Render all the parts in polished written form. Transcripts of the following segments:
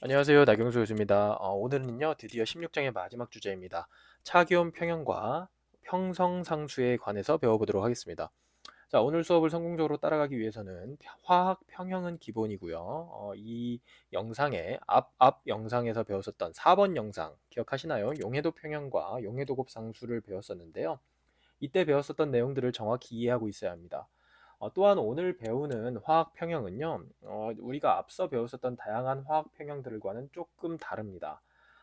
안녕하세요. 나경수 교수입니다. 오늘은요, 드디어 16장의 마지막 주제입니다. 차기온 평형과 평성상수에 관해서 배워보도록 하겠습니다. 자, 오늘 수업을 성공적으로 따라가기 위해서는 화학 평형은 기본이고요. 이 영상의 앞 영상에서 배웠었던 4번 영상 기억하시나요? 용해도 평형과 용해도 곱상수를 배웠었는데요. 이때 배웠었던 내용들을 정확히 이해하고 있어야 합니다. 또한 오늘 배우는 화학 평형은요, 우리가 앞서 배웠었던 다양한 화학 평형들과는 조금 다릅니다.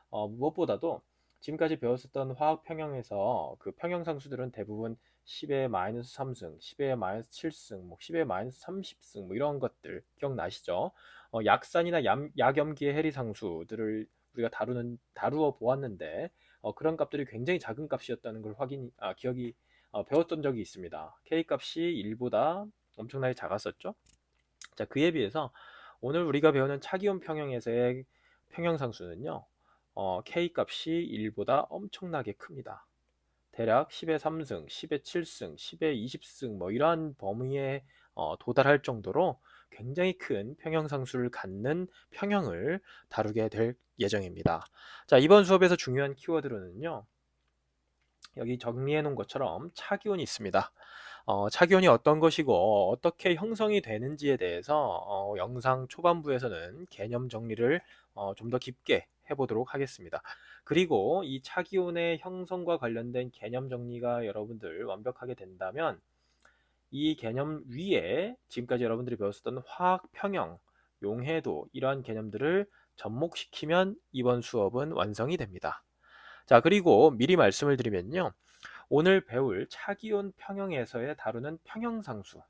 무엇보다도 지금까지 배웠었던 화학 평형에서 그 평형 상수들은 대부분 10의 마이너스 3승, 10의 마이너스 7승, 뭐 10의 마이너스 30승 뭐 이런 것들 기억나시죠? 약산이나 약염기의 해리 상수들을 우리가 다루어 보았는데 그런 값들이 굉장히 작은 값이었다는 걸 기억이 배웠던 적이 있습니다. K 값이 1보다 엄청나게 작았었죠. 자, 그에 비해서 오늘 우리가 배우는 차기온 평형에서의 평형상수는요, K 값이 1보다 엄청나게 큽니다. 대략 10의 3승, 10의 7승, 10의 20승 뭐 이러한 범위에 도달할 정도로 굉장히 큰 평형상수를 갖는 평형을 다루게 될 예정입니다. 자, 이번 수업에서 중요한 키워드로는요, 여기 정리해 놓은 것처럼 차기온이 있습니다. 차기온이 어떤 것이고 어떻게 형성이 되는지에 대해서 영상 초반부에서는 개념 정리를 좀 더 깊게 해보도록 하겠습니다. 그리고 이 차기온의 형성과 관련된 개념 정리가 여러분들 완벽하게 된다면 이 개념 위에 지금까지 여러분들이 배웠었던 화학 평형, 용해도 이러한 개념들을 접목시키면 이번 수업은 완성이 됩니다. 자, 그리고 미리 말씀을 드리면요. 오늘 배울 차기온 평형에서의 다루는 평형상수,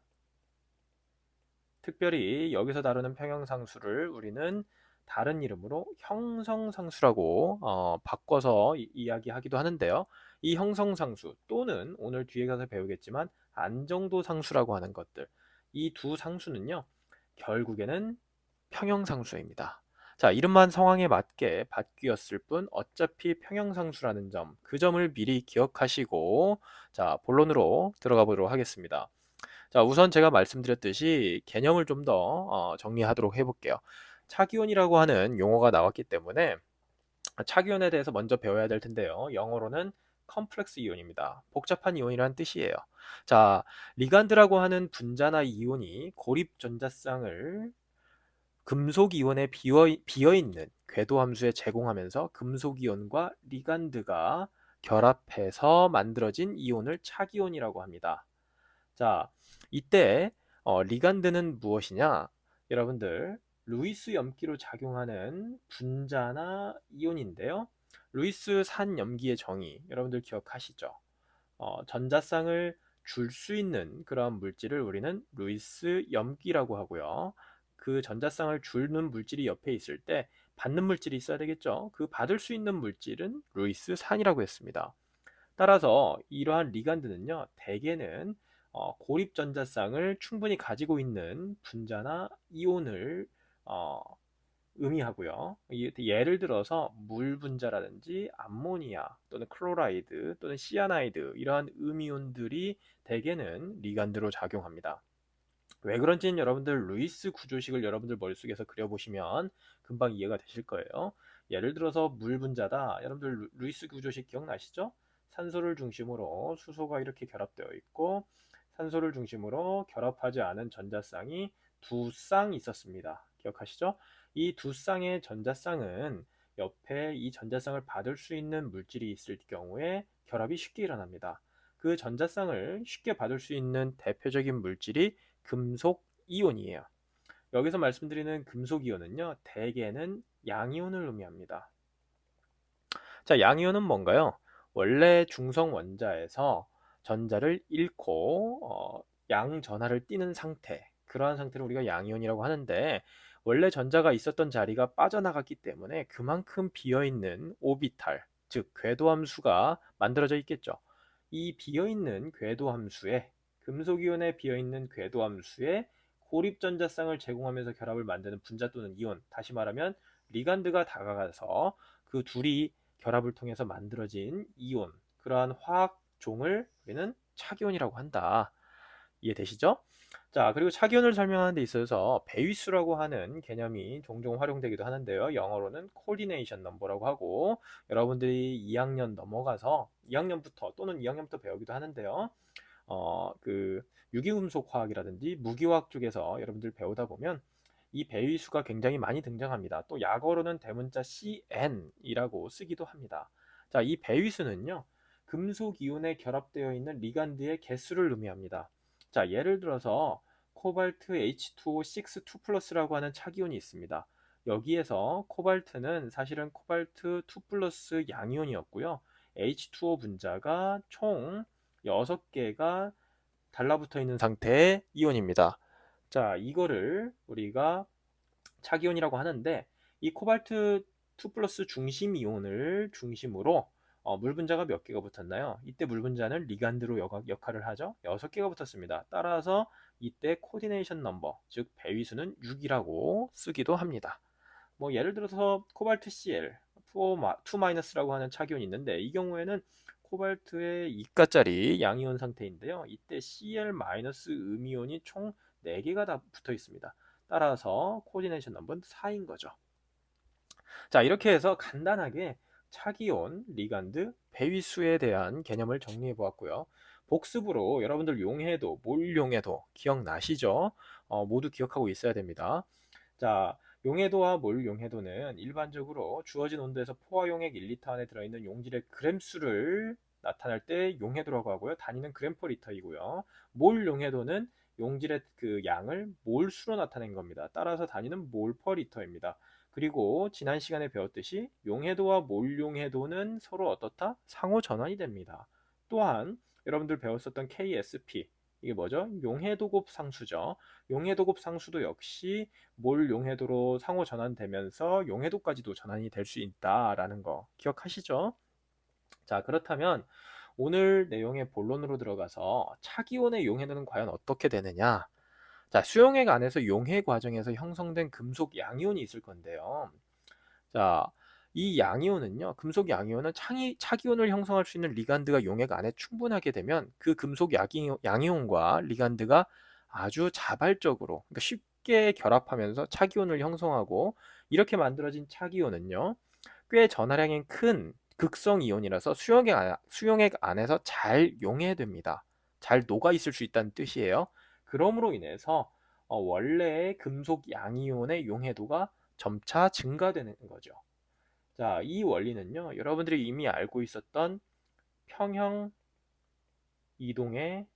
특별히 여기서 다루는 평형상수를 우리는 다른 이름으로 형성상수라고 바꿔서 이야기하기도 하는데요. 이 형성상수 또는 오늘 뒤에 가서 배우겠지만 안정도상수라고 하는 것들, 이 두 상수는요, 결국에는 평형상수입니다. 자, 이름만 상황에 맞게 바뀌었을 뿐 어차피 평형상수라는 점, 그 점을 미리 기억하시고 자, 본론으로 들어가 보도록 하겠습니다. 자, 우선 제가 말씀드렸듯이 개념을 좀 더 정리하도록 해볼게요. 차기온이라고 하는 용어가 나왔기 때문에 차기온에 대해서 먼저 배워야 될 텐데요. 영어로는 컴플렉스 이온입니다. 복잡한 이온이라는 뜻이에요. 자, 리간드라고 하는 분자나 이온이 고립 전자쌍을 금속이온에 비어있는 궤도함수에 제공하면서 금속이온과 리간드가 결합해서 만들어진 이온을 차기온이라고 합니다. 자, 이때 리간드는 무엇이냐? 여러분들 루이스 염기로 작용하는 분자나 이온인데요. 루이스 산 염기의 정의 여러분들 기억하시죠? 전자쌍을 줄 수 있는 그런 물질을 우리는 루이스 염기라고 하고요. 그 전자쌍을 주는 물질이 옆에 있을 때 받는 물질이 있어야 되겠죠. 그 받을 수 있는 물질은 루이스 산이라고 했습니다. 따라서 이러한 리간드는요, 대개는 고립 전자쌍을 충분히 가지고 있는 분자나 이온을 어, 의미하고요. 예를 들어서 물 분자라든지 암모니아 또는 클로라이드 또는 시아나이드 이러한 음이온들이 대개는 리간드로 작용합니다. 왜 그런지는 여러분들 루이스 구조식을 여러분들 머릿속에서 그려보시면 금방 이해가 되실 거예요. 예를 들어서 물 분자다. 여러분들 루이스 구조식 기억나시죠? 산소를 중심으로 수소가 이렇게 결합되어 있고 산소를 중심으로 결합하지 않은 전자쌍이 두 쌍 있었습니다. 기억하시죠? 이 두 쌍의 전자쌍은 옆에 이 전자쌍을 받을 수 있는 물질이 있을 경우에 결합이 쉽게 일어납니다. 그 전자쌍을 쉽게 받을 수 있는 대표적인 물질이 금속 이온이에요. 여기서 말씀드리는 금속 이온은요, 대개는 양이온을 의미합니다. 자, 양이온은 뭔가요? 원래 중성 원자에서 전자를 잃고 양전하를 띠는 상태, 그러한 상태를 우리가 양이온이라고 하는데 원래 전자가 있었던 자리가 빠져나갔기 때문에 그만큼 비어있는 오비탈, 즉 궤도함수가 만들어져 있겠죠. 이 비어있는 궤도함수에 금속이온에 비어있는 궤도함수에 고립전자쌍을 제공하면서 결합을 만드는 분자 또는 이온, 다시 말하면 리간드가 다가가서 그 둘이 결합을 통해서 만들어진 이온, 그러한 화학종을 우리는 차기온이라고 한다. 이해되시죠? 자, 그리고 차기온을 설명하는 데 있어서 배위수라고 하는 개념이 종종 활용되기도 하는데요. 영어로는 coordination number라고 하고, 여러분들이 2학년 넘어가서 2학년부터 또는 2학년부터 배우기도 하는데요. 그 유기금속 화학이라든지 무기화학 쪽에서 여러분들 배우다 보면 이 배위수가 굉장히 많이 등장합니다. 또 약어로는 대문자 CN이라고 쓰기도 합니다. 자, 이 배위수는요, 금속 이온에 결합되어 있는 리간드의 개수를 의미합니다. 자, 예를 들어서 코발트 H2O6 2+라고 하는 차기온이 있습니다. 여기에서 코발트는 사실은 코발트 2+ 양이온이었고요. H2O 분자가 총 6개가 달라붙어 있는 상태의 이온입니다. 자, 이거를 우리가 차기온이라고 하는데, 이 코발트 2+ 중심 이온을 중심으로 물 분자가 몇 개가 붙었나요? 이때 물 분자는 리간드로 역할을 하죠. 6개가 붙었습니다. 따라서 이때 코디네이션 넘버, 즉 배위수는 6이라고 쓰기도 합니다. 뭐 예를 들어서 코발트 Cl 2-라고 하는 차기온이 있는데, 이 경우에는 코발트의 2가짜리 양이온 상태인데요. 이때 Cl- 음이온이 총 4개가 다 붙어 있습니다. 따라서 코디네이션 넘버는 4인 거죠. 자, 이렇게 해서 간단하게 차기온, 리간드, 배위수에 대한 개념을 정리해 보았고요. 복습으로 여러분들 용해도, 몰용해도 기억나시죠? 모두 기억하고 있어야 됩니다. 자, 용해도와 몰용해도는 일반적으로 주어진 온도에서 포화 용액 1리터 안에 들어있는 용질의 그램수를 나타낼 때 용해도라고 하고요. 단위는 그램 퍼 리터이고요. 몰 용해도는 용질의 그 양을 몰수로 나타낸 겁니다. 따라서 단위는 몰 퍼 리터입니다. 그리고 지난 시간에 배웠듯이 용해도와 몰용해도는 서로 어떻다? 상호 전환이 됩니다. 또한 여러분들 배웠었던 KSP, 이게 뭐죠? 용해도곱 상수죠. 용해도곱 상수도 역시 몰 용해도로 상호 전환되면서 용해도까지도 전환이 될 수 있다라는 거 기억하시죠? 자, 그렇다면 오늘 내용의 본론으로 들어가서 차기온의 용해도는 과연 어떻게 되느냐? 자, 수용액 안에서 용해 과정에서 형성된 금속 양이온이 있을 건데요. 자, 이 양이온은요, 금속 양이온은 차기온을 형성할 수 있는 리간드가 용액 안에 충분하게 되면 그 금속 양이온과 리간드가 아주 자발적으로, 그러니까 쉽게 결합하면서 차기온을 형성하고, 이렇게 만들어진 차기온은요, 꽤 전하량이 큰 극성 이온이라서 수용액 안에서 잘 용해됩니다. 잘 녹아 있을 수 있다는 뜻이에요. 그러므로 인해서 원래의 금속 양이온의 용해도가 점차 증가되는 거죠. 자, 이 원리는요, 여러분들이 이미 알고 있었던 평형 이동의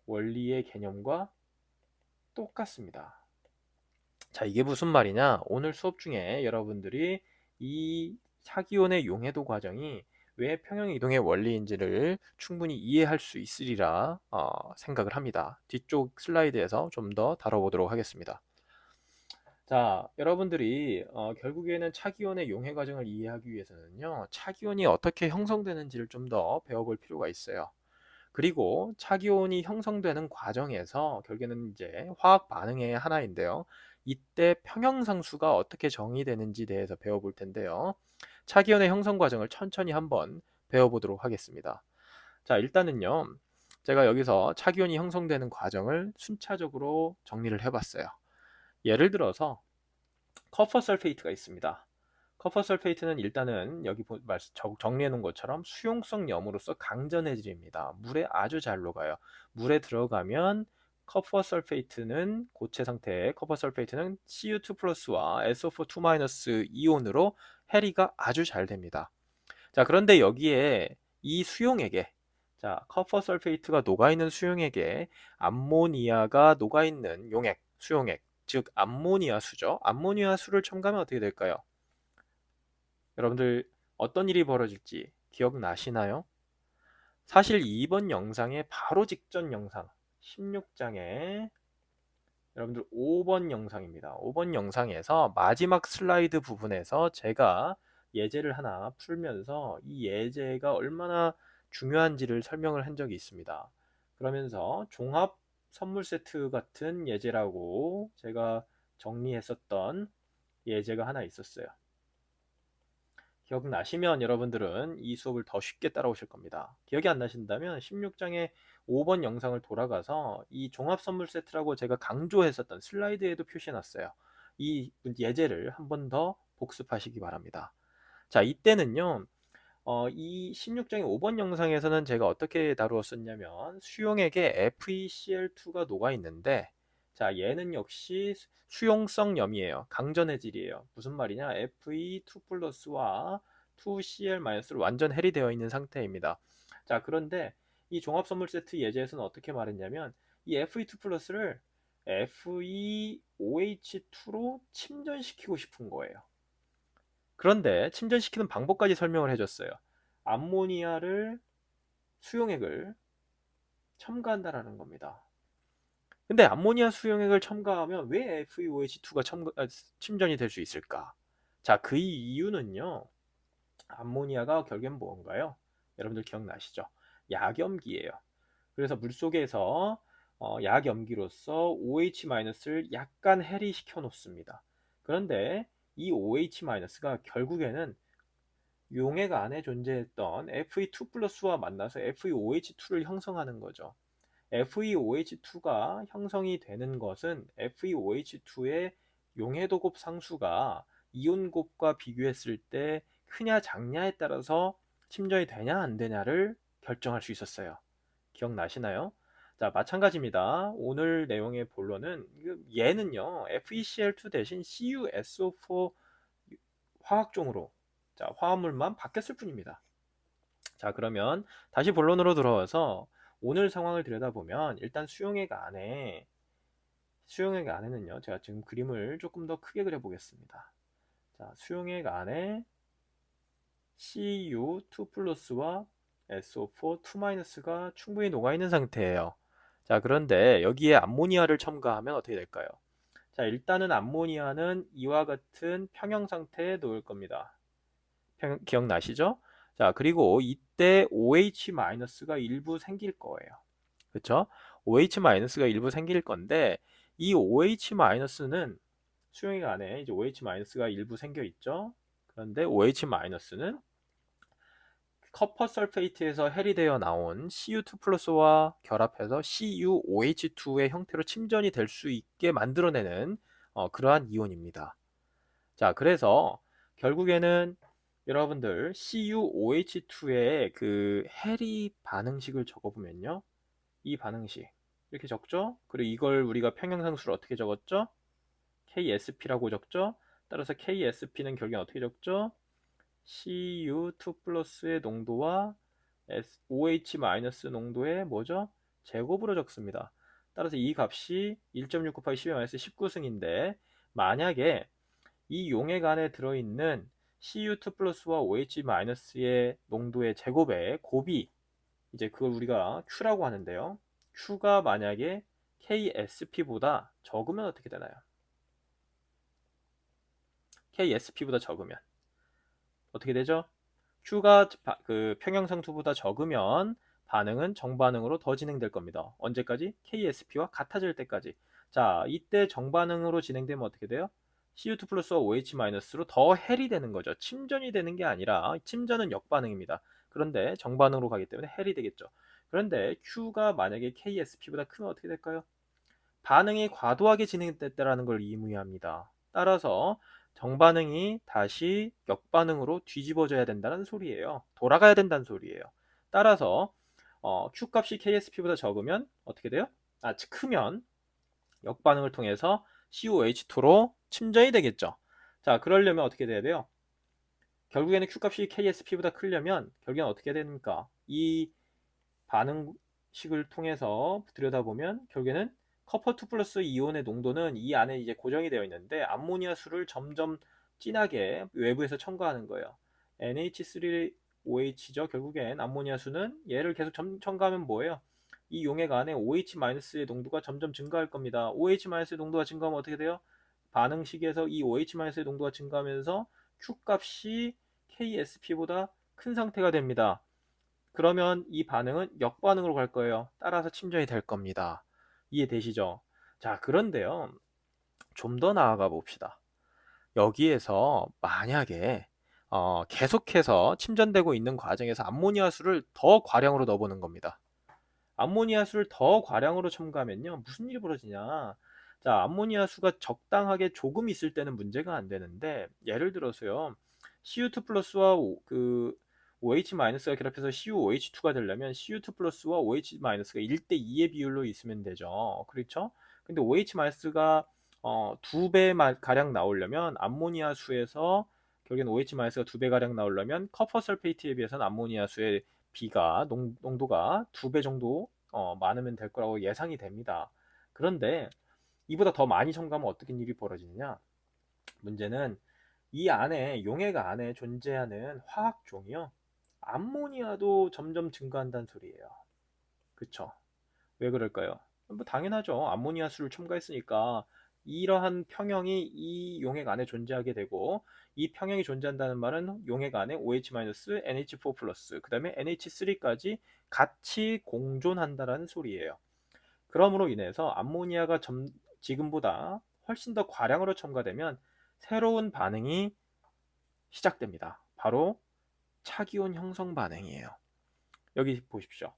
원리의 개념과 똑같습니다. 자, 이게 무슨 말이냐? 오늘 수업 중에 여러분들이 이 차기온의 용해도 과정이 왜 평형 이동의 원리인지를 충분히 이해할 수 있으리라 생각을 합니다. 뒤쪽 슬라이드에서 좀 더 다뤄보도록 하겠습니다. 자, 여러분들이 결국에는 차기온의 용해 과정을 이해하기 위해서는요, 차기온이 어떻게 형성되는지를 좀 더 배워볼 필요가 있어요. 그리고 차기온이 형성되는 과정에서 결국에는 이제 화학 반응의 하나인데요. 이때 평형상수가 어떻게 정의되는지 대해서 배워볼 텐데요. 차기온의 형성 과정을 천천히 한번 배워보도록 하겠습니다. 자, 일단은요, 제가 여기서 차기온이 형성되는 과정을 순차적으로 정리를 해봤어요. 예를 들어서 커퍼 설페이트가 있습니다. 커퍼 설페이트는 일단은 여기 정리해 놓은 것처럼 수용성 염으로서 강전 해질입니다. 물에 아주 잘 녹아요. 물에 들어가면 커퍼 설페이트는 고체 상태의 커퍼 설페이트는 Cu2+와 SO4 2- 이온으로 해리가 아주 잘 됩니다. 자, 그런데 여기에 이 수용액에, 자, 커퍼 설페이트가 녹아있는 수용액에 암모니아가 녹아있는 용액, 수용액, 즉 암모니아 수죠. 암모니아 수를 첨가하면 어떻게 될까요? 여러분들 어떤 일이 벌어질지 기억나시나요? 사실 이번 영상의 바로 직전 영상 16장에 여러분들 5번 영상입니다. 5번 영상에서 마지막 슬라이드 부분에서 제가 예제를 하나 풀면서 이 예제가 얼마나 중요한지를 설명을 한 적이 있습니다. 그러면서 종합 선물 세트 같은 예제라고 제가 정리했었던 예제가 하나 있었어요. 기억나시면 여러분들은 이 수업을 더 쉽게 따라오실 겁니다. 기억이 안 나신다면 16장의 5번 영상을 돌아가서 이 종합 선물 세트라고 제가 강조했었던 슬라이드에도 표시해놨어요. 이 예제를 한 번 더 복습하시기 바랍니다. 자, 이때는요. 이 16장의 5번 영상에서는 제가 어떻게 다루었었냐면 수용액에 FeCl2가 녹아 있는데, 자, 얘는 역시 수용성염이에요. 강전해질이에요. 무슨 말이냐? Fe2 플러스와 2Cl-를 완전 해리되어 있는 상태입니다. 자, 그런데 이 종합선물 세트 예제에서는 어떻게 말했냐면 이 Fe2 플러스를 FeOH2로 침전시키고 싶은 거예요. 그런데 침전시키는 방법까지 설명을 해줬어요. 암모니아를 수용액을 첨가한다라는 겁니다. 근데 암모니아 수용액을 첨가하면 왜 FeOH2가 침전이 될 수 있을까? 자, 그 이유는요. 암모니아가 결국엔 뭔가요? 여러분들 기억나시죠? 약염기예요. 그래서 물속에서 약염기로서 OH-를 약간 해리시켜 놓습니다. 그런데 이 OH-가 결국에는 용액 안에 존재했던 Fe2 플러스와 만나서 FeOH2를 형성하는 거죠. FeOH2가 형성이 되는 것은 FeOH2의 용해도곱 상수가 이온곱과 비교했을 때 크냐 작냐에 따라서 침전이 되냐 안 되냐를 결정할 수 있었어요. 기억나시나요? 자, 마찬가지입니다. 오늘 내용의 본론은 얘는요, FeCl2 대신 CuSO4 화학종으로, 자, 화합물만 바뀌었을 뿐입니다. 자, 그러면 다시 본론으로 들어와서 오늘 상황을 들여다보면 일단 수용액 안에는요, 제가 지금 그림을 조금 더 크게 그려보겠습니다. 자, 수용액 안에 Cu2 플러스와 SO4 2-가 충분히 녹아있는 상태예요. 자, 그런데 여기에 암모니아를 첨가하면 어떻게 될까요? 자, 일단은 암모니아는 이와 같은 평형 상태에 놓을 겁니다. 기억나시죠? 자, 그리고 이때 OH-가 일부 생길 거예요. 그쵸? OH-가 일부 생길 건데, 이 OH-는 수용액 안에 이제 OH-가 일부 생겨 있죠? 그런데 OH-는 커퍼 설페이트에서 해리되어 나온 Cu2 플러스와 결합해서 CuOH2의 형태로 침전이 될 수 있게 만들어내는 그러한 이온입니다. 자, 그래서 결국에는 여러분들 CuOH2의 그 해리 반응식을 적어보면요. 이 반응식 이렇게 적죠? 그리고 이걸 우리가 평형상수를 어떻게 적었죠? KSP라고 적죠? 따라서 KSP는 결국엔 어떻게 적죠? Cu2 플러스의 농도와 OH 마이너스 농도의 뭐죠? 제곱으로 적습니다. 따라서 이 값이 1.6 곱하기 10의 마이너스 19승인데 만약에 이 용액 안에 들어있는 Cu2 플러스와 OH 마이너스의 농도의 제곱의 곱이 이제 그걸 우리가 Q라고 하는데요. Q가 만약에 KSP보다 적으면 어떻게 되나요? KSP보다 적으면 어떻게 되죠? Q가 그 평형상수보다 적으면 반응은 정반응으로 더 진행될 겁니다. 언제까지? KSP와 같아질 때까지. 자, 이때 정반응으로 진행되면 어떻게 돼요? Cu2 플러스와 OH-로 더 헬이 되는 거죠. 침전이 되는 게 아니라 침전은 역반응입니다. 그런데 정반응으로 가기 때문에 헬이 되겠죠. 그런데 Q가 만약에 KSP보다 크면 어떻게 될까요? 반응이 과도하게 진행됐다는 걸 의미합니다. 따라서 정반응이 다시 역반응으로 뒤집어져야 된다는 소리예요. 돌아가야 된다는 소리예요. 따라서 Q 값이 KSP보다 적으면 어떻게 돼요? 크면 역반응을 통해서 COH2로 침전이 되겠죠. 자, 그러려면 어떻게 돼야 돼요? 결국에는 Q 값이 KSP보다 크려면 결국에는 어떻게 됩니까? 이 반응식을 통해서 들여다보면 결국에는 커퍼2 플러스 이온의 농도는 이 안에 이제 고정이 되어 있는데 암모니아 수를 점점 진하게 외부에서 첨가하는 거예요. NH3OH죠. 결국엔 암모니아 수는 얘를 계속 첨가하면 뭐예요? 이 용액 안에 OH-의 농도가 점점 증가할 겁니다. OH-의 농도가 증가하면 어떻게 돼요? 반응식에서 이 OH-의 농도가 증가하면서 Q 값이 KSP보다 큰 상태가 됩니다. 그러면 이 반응은 역반응으로 갈 거예요. 따라서 침전이 될 겁니다. 이해되시죠? 자, 그런데요. 좀 더 나아가 봅시다. 여기에서 만약에 계속해서 침전되고 있는 과정에서 암모니아 수를 더 과량으로 넣어보는 겁니다. 암모니아 수를 더 과량으로 첨가하면요, 무슨 일이 벌어지냐. 자, 암모니아 수가 적당하게 조금 있을 때는 문제가 안 되는데, 예를 들어서요, CU2 플러스와 OH-가 결합해서 CuOH2가 되려면 CU2 플러스와 OH-가 1대2의 비율로 있으면 되죠. 그렇죠? 근데 OH-가 2배 가량 나오려면 암모니아 수에서 결국엔 OH-가 2배 가량 나오려면 커퍼 설페이트에 비해서는 암모니아 수의 비가 농도가 2배 정도 많으면 될 거라고 예상이 됩니다. 그런데 이보다 더 많이 첨가하면 어떻게 일이 벌어지느냐? 문제는 이 안에 용액 안에 존재하는 화학종이요, 암모니아도 점점 증가한다는 소리예요. 그쵸? 왜 그럴까요? 뭐 당연하죠. 암모니아 수를 첨가했으니까 이러한 평형이 이 용액 안에 존재하게 되고, 이 평형이 존재한다는 말은 용액 안에 OH-, NH4+, 그 다음에 NH3까지 같이 공존한다는 소리예요. 그러므로 인해서 암모니아가 지금보다 훨씬 더 과량으로 첨가되면 새로운 반응이 시작됩니다. 바로 차기온 형성 반응이에요. 여기 보십시오.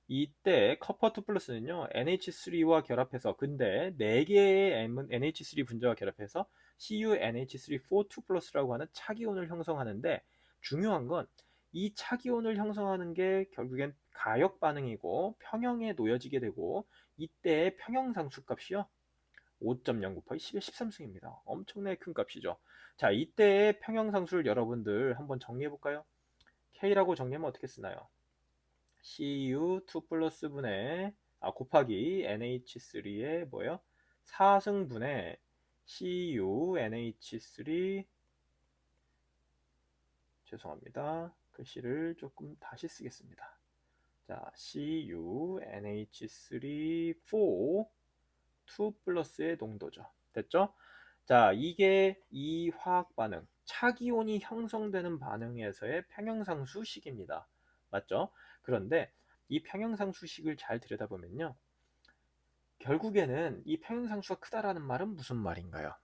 이때 커퍼2 플러스는요, NH3와 결합해서, 근데 4개의 NH3 분자와 결합해서 CuNH342 플러스라고 하는 차기온을 형성하는데, 중요한 건 이 차기온을 형성하는 게 결국엔 가역 반응이고 평형에 놓여지게 되고, 이때의 평형상수 값이요, 5.0 곱하기 10의 13승입니다. 엄청나게 큰 값이죠. 자, 이때의 평형상수를 여러분들 한번 정리해 볼까요? K라고 정리하면 어떻게 쓰나요? Cu2 플러스 분의 곱하기 NH3의 뭐예요? 4승분의 CuNH3, 죄송합니다. 글씨를 조금 다시 쓰겠습니다. 자, CuNH3 4 2 플러스의 농도죠. 됐죠? 자, 이게 이 화학 반응, 차기온이 형성되는 반응에서의 평형상수식입니다. 맞죠? 그런데 이 평형상수식을 잘 들여다보면요, 결국에는 이 평형상수가 크다라는 말은 무슨 말인가요?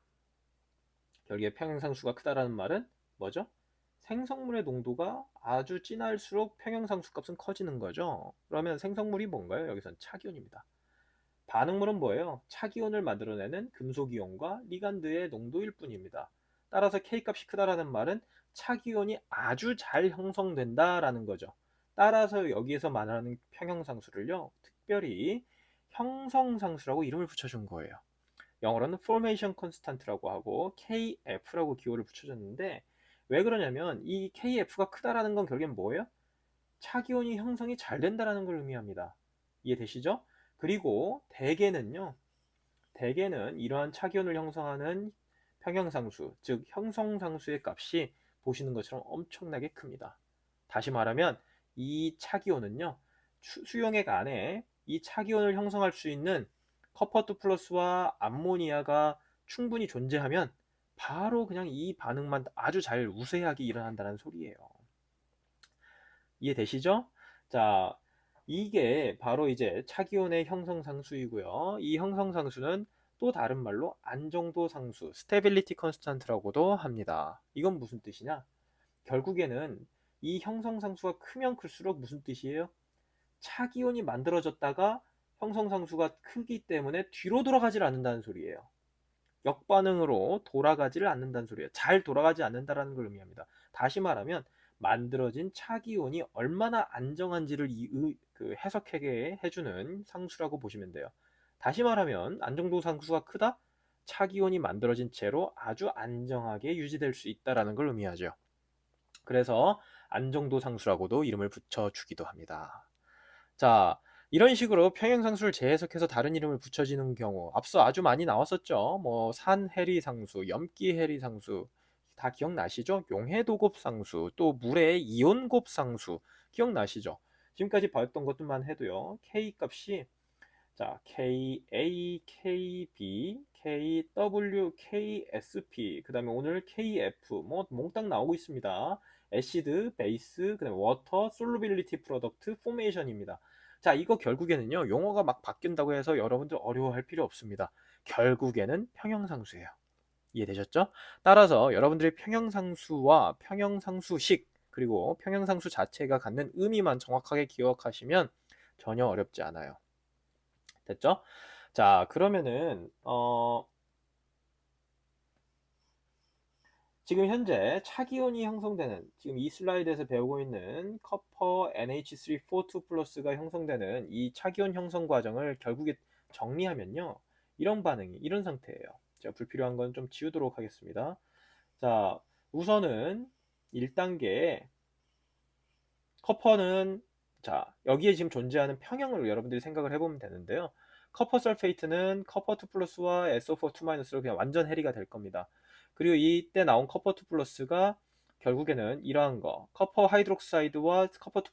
결국에 평형상수가 크다라는 말은 뭐죠? 생성물의 농도가 아주 진할수록 평형상수 값은 커지는 거죠. 그러면 생성물이 뭔가요? 여기선 차기온입니다. 반응물은 뭐예요? 차기온을 만들어내는 금속이온과 리간드의 농도일 뿐입니다. 따라서 K값이 크다라는 말은 차기온이 아주 잘 형성된다라는 거죠. 따라서 여기에서 말하는 평형상수를요, 특별히 형성상수라고 이름을 붙여준 거예요. 영어로는 Formation Constant라고 하고 KF라고 기호를 붙여줬는데, 왜 그러냐면 이 KF가 크다라는 건 결국엔 뭐예요? 차기온이 형성이 잘 된다라는 걸 의미합니다. 이해되시죠? 그리고 대개는 이러한 차기온을 형성하는 평형상수, 즉 형성상수의 값이 보시는 것처럼 엄청나게 큽니다. 다시 말하면 이 차기온은요, 수용액 안에 이 차기온을 형성할 수 있는 커퍼2 플러스와 암모니아가 충분히 존재하면 바로 그냥 이 반응만 아주 잘 우세하게 일어난다는 소리예요. 이해되시죠? 자, 이게 바로 이제 차기온의 형성상수이고요. 이 형성상수는 또 다른 말로 안정도 상수, 스테빌리티 컨스탄트라고도 합니다. 이건 무슨 뜻이냐? 결국에는 이 형성상수가 크면 클수록 무슨 뜻이에요? 차기온이 만들어졌다가 형성상수가 크기 때문에 뒤로 돌아가질 않는다는 소리예요. 역반응으로 돌아가지를 않는다는 소리예요. 잘 돌아가지 않는다는 걸 의미합니다. 다시 말하면 만들어진 차기온이 얼마나 안정한지를 해석하게 해주는 상수라고 보시면 돼요. 다시 말하면 안정도 상수가 크다? 차기온이 만들어진 채로 아주 안정하게 유지될 수 있다는 걸 의미하죠. 그래서 안정도 상수라고도 이름을 붙여주기도 합니다. 자, 이런 식으로 평형상수를 재해석해서 다른 이름을 붙여지는 경우 앞서 아주 많이 나왔었죠. 뭐 산해리상수, 염기해리상수 다 기억나시죠? 용해도곱상수, 또 물의 이온곱상수 기억나시죠? 지금까지 봤던 것들만 해도요, K 값이 자, KA, KB, KW, KSP, 그 다음에 오늘 KF, 뭐 몽땅 나오고 있습니다. 애시드, 베이스, 그 다음에 워터, 솔루빌리티 프로덕트, 포메이션입니다. 자, 이거 결국에는요, 용어가 막 바뀐다고 해서 여러분들 어려워할 필요 없습니다. 결국에는 평형상수예요. 이해되셨죠? 따라서 여러분들이 평형상수와 평형상수식 그리고 평형상수 자체가 갖는 의미만 정확하게 기억하시면 전혀 어렵지 않아요. 됐죠? 자, 그러면은 지금 현재 차기온이 형성되는 지금 이 슬라이드에서 배우고 있는 커퍼 NH342 플러스가 형성되는 이 차기온 형성 과정을 결국에 정리하면요. 이런 반응이 이런 상태예요. 제가 불필요한 건 좀 지우도록 하겠습니다. 자, 우선은 1단계 커퍼는 자, 여기에 지금 존재하는 평형을 여러분들이 생각을 해보면 되는데요. 커퍼 설페이트는 커퍼 2 플러스와 SO4 2 마이너스로 그냥 완전 해리가 될 겁니다. 그리고 이때 나온 커퍼 2 플러스가 결국에는 이러한 거 커퍼 하이드록사이드와 커퍼 2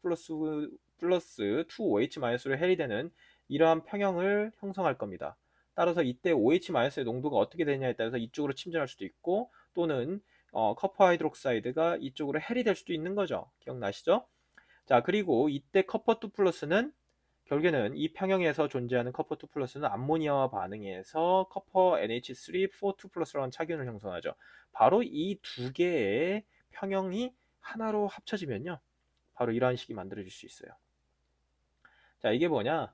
플러스 2OH 마이너스로 해리되는 이러한 평형을 형성할 겁니다. 따라서 이때 OH 마이너스의 농도가 어떻게 되냐에 따라서 이쪽으로 침전할 수도 있고 또는 커퍼 하이드록사이드가 이쪽으로 해리될 수도 있는 거죠. 기억나시죠? 자, 그리고 이때 커퍼2 플러스는 결국에는 이 평형에서 존재하는 커퍼2 플러스는 암모니아와 반응해서 커퍼 NH342 플러스라는 차기온을 형성하죠. 바로 이 두 개의 평형이 하나로 합쳐지면요. 바로 이러한 식이 만들어질 수 있어요. 자, 이게 뭐냐?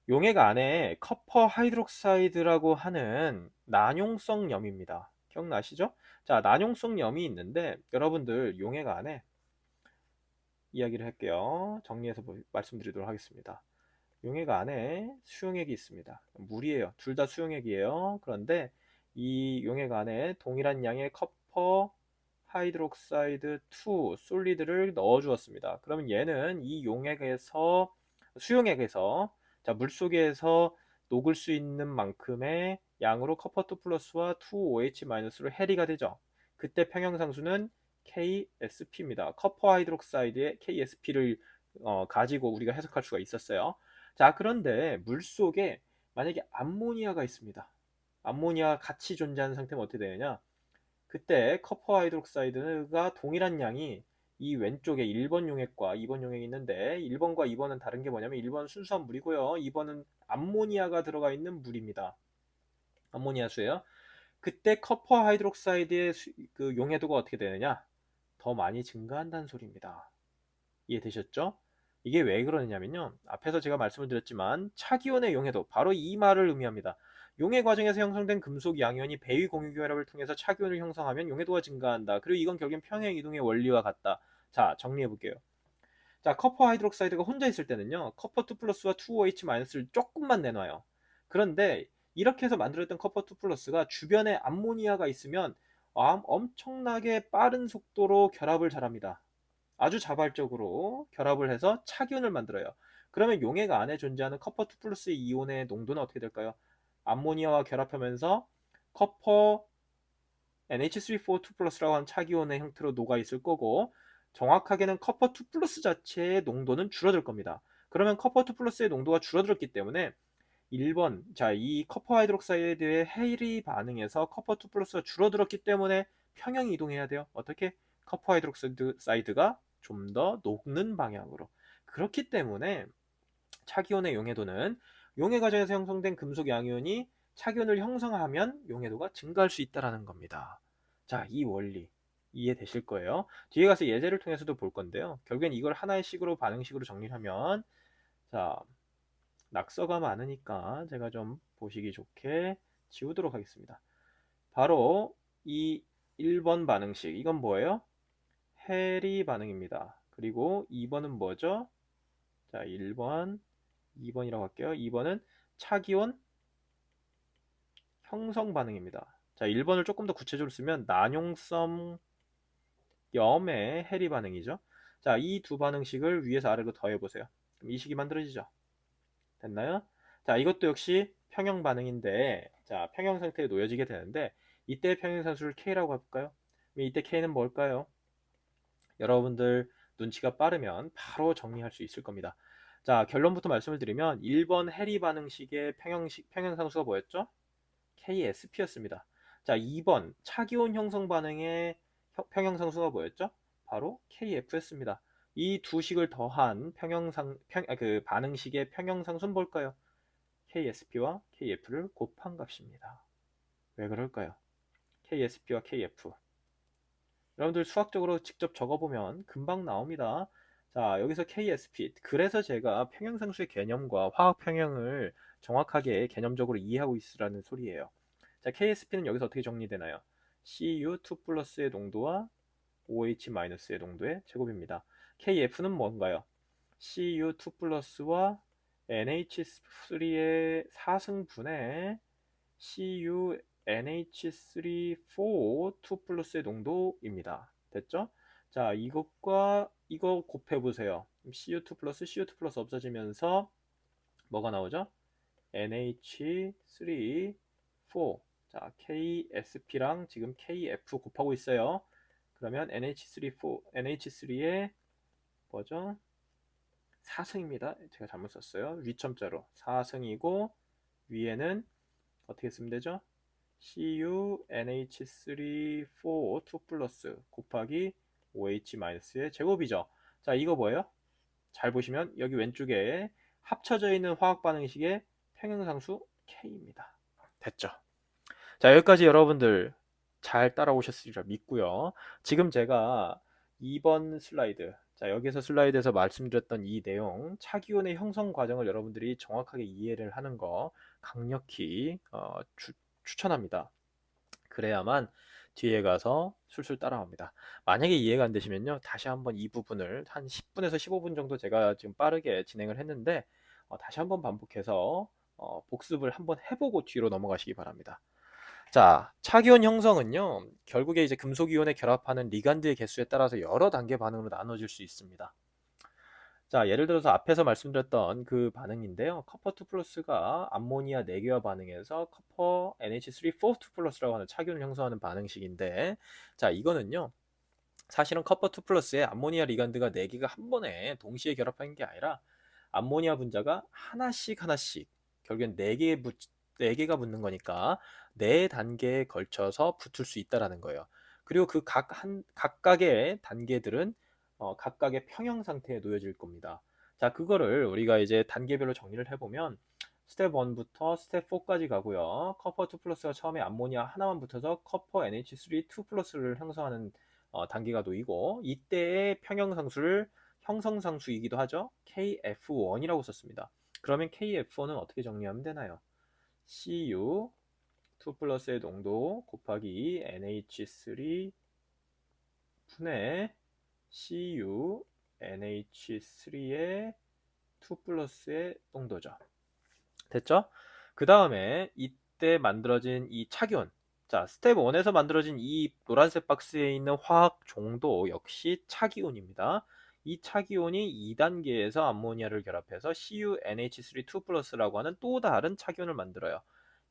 용액 안에 커퍼 하이드록사이드라고 하는 난용성 염입니다. 기억나시죠? 자, 난용성 염이 있는데 여러분들 용액 안에 이야기를 할게요. 정리해서 말씀드리도록 하겠습니다. 용액 안에 수용액이 있습니다. 물이에요. 둘 다 수용액이에요. 그런데 이 용액 안에 동일한 양의 커퍼 하이드록사이드 2 솔리드를 넣어 주었습니다. 그러면 얘는 이 용액에서 수용액에서 자, 물속에서 녹을 수 있는 만큼의 양으로 커퍼 2 플러스와 2OH 마이너스로 해리가 되죠. 그때 평형상수는 KSP입니다. 커퍼 하이드록사이드의 KSP를 가지고 우리가 해석할 수가 있었어요. 자, 그런데 물속에 만약에 암모니아가 있습니다. 암모니아 같이 존재하는 상태면 어떻게 되느냐? 그때 커퍼 하이드록사이드가 동일한 양이 이 왼쪽에 1번 용액과 2번 용액이 있는데 1번과 2번은 다른 게 뭐냐면 1번은 순수한 물이고요. 2번은 암모니아가 들어가 있는 물입니다. 암모니아 수예요. 그때 커퍼 하이드록사이드의 그 용해도가 어떻게 되느냐? 더 많이 증가한다는 소리입니다. 이해되셨죠? 이게 왜 그러느냐면요. 앞에서 제가 말씀을 드렸지만 차기온의 용해도 바로 이 말을 의미합니다. 용해 과정에서 형성된 금속 양이온이 배위 공유 결합을 통해서 차기온을 형성하면 용해도가 증가한다. 그리고 이건 결국엔 평행 이동의 원리와 같다. 자, 정리해 볼게요. 자, 커퍼 하이드록사이드가 혼자 있을 때는요. 커퍼 2 플러스와 2OH 마이너스를 조금만 내놔요. 그런데 이렇게 해서 만들어졌던 커퍼 2 플러스가 주변에 암모니아가 있으면 엄청나게 빠른 속도로 결합을 잘합니다. 아주 자발적으로 결합을 해서 차기온을 만들어요. 그러면 용액 안에 존재하는 커퍼 2 플러스 이온의 농도는 어떻게 될까요? 암모니아와 결합하면서 커퍼 NH342 플러스라고 하는 차기온의 형태로 녹아 있을 거고 정확하게는 커퍼 2 플러스 자체의 농도는 줄어들 겁니다. 그러면 커퍼 2 플러스의 농도가 줄어들었기 때문에 1번, 자, 이 커퍼 하이드록사이드의 해리 반응에서 커퍼 2 플러스가 줄어들었기 때문에 평형 이동해야 돼요. 어떻게? 커퍼 하이드록사이드가 좀 더 녹는 방향으로. 그렇기 때문에 차기온의 용해도는 용해 과정에서 형성된 금속 양이온이 차기온을 형성하면 용해도가 증가할 수 있다는 겁니다. 자, 이 원리 이해되실 거예요. 뒤에 가서 예제를 통해서도 볼 건데요. 결국엔 이걸 하나의 식으로 반응식으로 정리하면 자, 낙서가 많으니까 제가 좀 보시기 좋게 지우도록 하겠습니다. 바로 이 1번 반응식 이건 뭐예요? 해리 반응입니다. 그리고 2번은 뭐죠? 자, 1번 2번이라고 할게요. 2번은 차기온 형성 반응입니다. 자, 1번을 조금 더 구체적으로 쓰면 난용성 염의 해리 반응이죠. 자, 이 두 반응식을 위에서 아래로 더해보세요. 그럼 이 식이 만들어지죠. 됐나요? 자, 이것도 역시 평형 반응인데, 자, 평형 상태에 놓여지게 되는데, 이때 평형 상수를 K라고 해볼까요? 이때 K는 뭘까요? 여러분들 눈치가 빠르면 바로 정리할 수 있을 겁니다. 자, 결론부터 말씀을 드리면 1번 해리 반응식의 평형상수가 뭐였죠? KSP였습니다. 자, 2번 차기온 형성 반응의 평형상수가 뭐였죠? 바로 KF였습니다. 이 두 식을 더한 그 반응식의 평형상수는 뭘까요? KSP와 KF를 곱한 값입니다. 왜 그럴까요? KSP와 KF. 여러분들 수학적으로 직접 적어보면 금방 나옵니다. 자, 여기서 KSP. 그래서 제가 평형상수의 개념과 화학평형을 정확하게 개념적으로 이해하고 있으라는 소리예요. 자, KSP는 여기서 어떻게 정리되나요? Cu2 플러스의 농도와 OH 마이너스의 농도의 제곱입니다. KF는 뭔가요? Cu2 플러스와 NH3의 4승분의 CuNH3 4 2 플러스의 농도입니다. 됐죠? 자, 이것과 이거 곱해보세요. CU2 플러스 CU2 플러스 없어지면서 뭐가 나오죠? NH3 4. 자, KSP랑 지금 KF 곱하고 있어요. 그러면 NH3 4, NH3의 뭐죠? 4승입니다. 제가 잘못 썼어요. 위첨자로 4승이고 위에는 어떻게 쓰면 되죠? CuNH3 4 2 플러스 곱하기 OH-의 제곱이죠. 자, 이거 뭐예요? 잘 보시면 여기 왼쪽에 합쳐져 있는 화학 반응식의 평형상수 K입니다. 됐죠? 자, 여기까지 여러분들 잘 따라오셨으리라 믿고요. 지금 제가 2번 슬라이드, 자, 여기서 슬라이드에서 말씀드렸던 이 내용, 차기온의 형성 과정을 여러분들이 정확하게 이해를 하는 거 강력히 추천합니다. 그래야만 뒤에 가서 술술 따라옵니다. 만약에 이해가 안 되시면요, 다시 한번 이 부분을 한 10분에서 15분 정도 제가 지금 빠르게 진행을 했는데 다시 한번 반복해서 복습을 한번 해보고 뒤로 넘어가시기 바랍니다. 자, 차기온 형성은요, 결국에 이제 금속이온에 결합하는 리간드의 개수에 따라서 여러 단계 반응으로 나눠질 수 있습니다. 자, 예를 들어서 앞에서 말씀드렸던 그 반응인데요. 커퍼2 플러스가 암모니아 4개와 반응해서 커퍼 NH3 4 2 플러스라고 하는 차기온을 형성하는 반응식인데, 자, 이거는요, 사실은 커퍼2 플러스에 암모니아 리간드가 4개가 한 번에 동시에 결합한 게 아니라 암모니아 분자가 하나씩 결국엔 4개가 붙는 거니까 4단계에 걸쳐서 붙을 수 있다라는 거예요. 그리고 그 각각의 단계들은 각각의 평형 상태에 놓여질 겁니다. 자, 그거를 우리가 이제 단계별로 정리를 해보면 스텝 1부터 스텝 4까지 가고요. 커퍼 2 플러스가 처음에 암모니아 하나만 붙어서 커퍼 NH3 2 플러스를 형성하는 단계가 놓이고, 이때의 평형상수를 형성상수이기도 하죠. KF1이라고 썼습니다. 그러면 KF1은 어떻게 정리하면 되나요? Cu 2 플러스의 농도 곱하기 NH3 분의 Cu NH3의 2 플러스의 농도죠. 됐죠? 그 다음에 이때 만들어진 이 차기온, 자, 스텝 1에서 만들어진 이 노란색 박스에 있는 화학 종도 역시 차기온입니다. 이 차기온이 2단계에서 암모니아를 결합해서 CuNH3 2 플러스라고 하는 또 다른 차기온을 만들어요.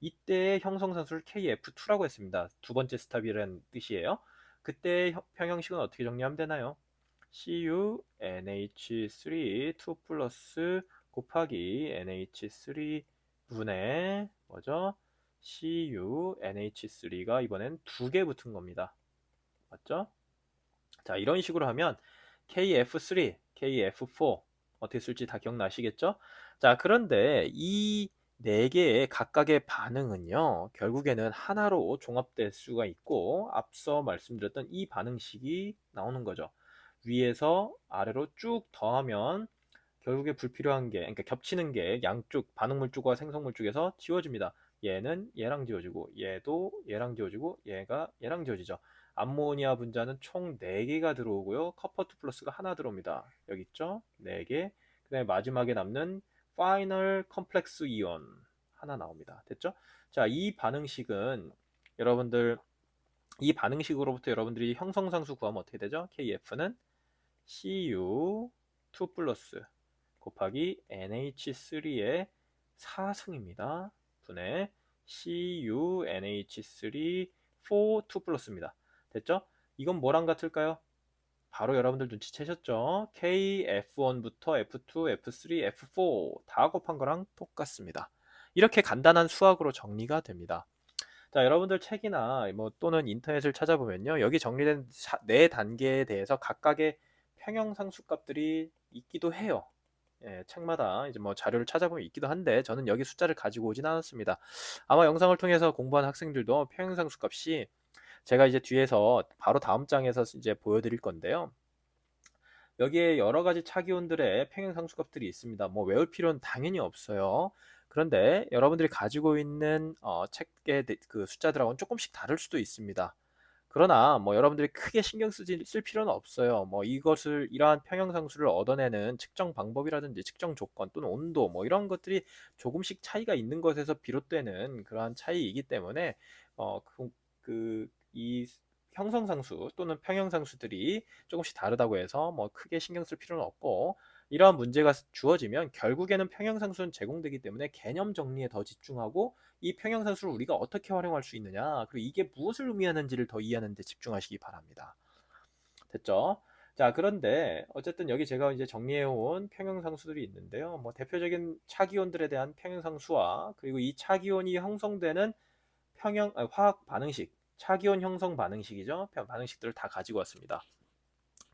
이때의 형성산수를 KF2라고 했습니다. 두 번째 스텝이라는 뜻이에요. 그때 평형식은 어떻게 정리하면 되나요? CuNH3 2 플러스 곱하기 NH3 분의 뭐죠? CuNH3가 이번엔 2개 붙은 겁니다. 맞죠? 자, 이런 식으로 하면 KF3, KF4 어떻게 쓸지 다 기억나시겠죠? 자, 그런데 이 4개의 각각의 반응은요, 결국에는 하나로 종합될 수가 있고, 앞서 말씀드렸던 이 반응식이 나오는 거죠. 위에서 아래로 쭉 더하면 결국에 불필요한 게, 그러니까 겹치는 게 양쪽 반응물 쪽과 생성물 쪽에서 지워집니다. 얘는 얘랑 지워지고, 얘도 얘랑 지워지고, 얘가 얘랑 지워지죠. 암모니아 분자는 총 4개가 들어오고요. 커퍼2 플러스가 하나 들어옵니다. 여기 있죠? 4개. 그 다음에 마지막에 남는 파이널 컴플렉스 이온 하나 나옵니다. 됐죠? 자, 이 반응식은 여러분들, 이 반응식으로부터 여러분들이 형성상수 구하면 어떻게 되죠? KF는 Cu2 플러스 곱하기 NH3의 4승입니다. 분의 CuNH3 4 2 플러스입니다. 됐죠? 이건 뭐랑 같을까요? 바로 여러분들 눈치채셨죠? KF1부터 F2, F3, F4 다 곱한 거랑 똑같습니다. 이렇게 간단한 수학으로 정리가 됩니다. 자, 여러분들 책이나 뭐 또는 인터넷을 찾아보면요, 여기 정리된 4단계에 대해서 각각의 평형상수 값들이 있기도 해요. 예, 책마다 이제 뭐 자료를 찾아보면 있기도 한데 저는 여기 숫자를 가지고 오진 않았습니다. 아마 영상을 통해서 공부한 학생들도 평형상수 값이 제가 이제 뒤에서 바로 다음 장에서 이제 보여드릴 건데요. 여기에 여러 가지 차기온들의 평형상수값들이 있습니다. 뭐 외울 필요는 당연히 없어요. 그런데 여러분들이 가지고 있는 책의 그 숫자들하고는 조금씩 다를 수도 있습니다. 그러나 뭐 여러분들이 크게 쓸 필요는 없어요. 뭐 이것을 이러한 평형상수를 얻어내는 측정 방법이라든지 측정 조건 또는 온도 뭐 이런 것들이 조금씩 차이가 있는 것에서 비롯되는 그러한 차이이기 때문에 이 형성상수 또는 평형상수들이 조금씩 다르다고 해서 뭐 크게 신경 쓸 필요는 없고, 이러한 문제가 주어지면 결국에는 평형상수는 제공되기 때문에 개념 정리에 더 집중하고 이 평형상수를 우리가 어떻게 활용할 수 있느냐, 그리고 이게 무엇을 의미하는지를 더 이해하는 데 집중하시기 바랍니다. 됐죠? 자, 그런데 어쨌든 여기 제가 이제 정리해 온 평형상수들이 있는데요. 뭐 대표적인 차기온들에 대한 평형상수와 그리고 이 차기온이 형성되는 화학 반응식, 차기온 형성 반응식이죠. 반응식들을 다 가지고 왔습니다.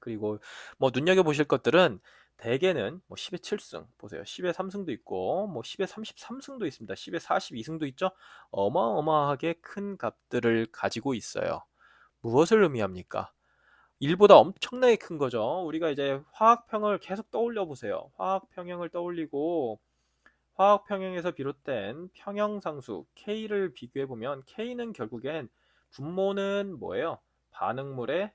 그리고 뭐 눈여겨보실 것들은 대개는 뭐 10의 7승 보세요. 10의 3승도 있고 뭐 10의 33승도 있습니다. 10의 42승도 있죠. 어마어마하게 큰 값들을 가지고 있어요. 무엇을 의미합니까? 1보다 엄청나게 큰 거죠. 우리가 이제 화학평을 계속 떠올려 보세요. 화학평형을 떠올리고 화학평형에서 비롯된 평형상수 K를 비교해 보면 K는 결국엔 분모는 뭐예요? 반응물의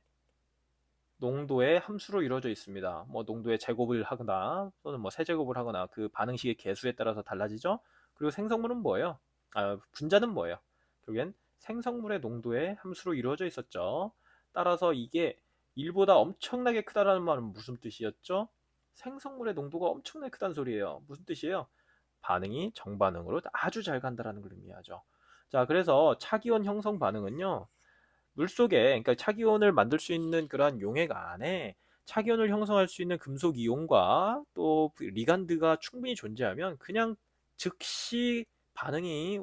농도의 함수로 이루어져 있습니다. 뭐 농도의 제곱을 하거나 또는 뭐 세제곱을 하거나 그 반응식의 개수에 따라서 달라지죠. 그리고 생성물은 뭐예요? 분자는 뭐예요? 결국엔 생성물의 농도의 함수로 이루어져 있었죠. 따라서 이게 1보다 엄청나게 크다라는 말은 무슨 뜻이었죠? 생성물의 농도가 엄청나게 크다는 소리예요. 무슨 뜻이에요? 반응이 정반응으로 아주 잘 간다라는 걸 의미하죠. 자, 그래서 차기원 형성 반응은요, 물속에, 그러니까 차기온을 만들 수 있는 그러한 용액 안에 차기온을 형성할 수 있는 금속 이온과 또 리간드가 충분히 존재하면 그냥 즉시 반응이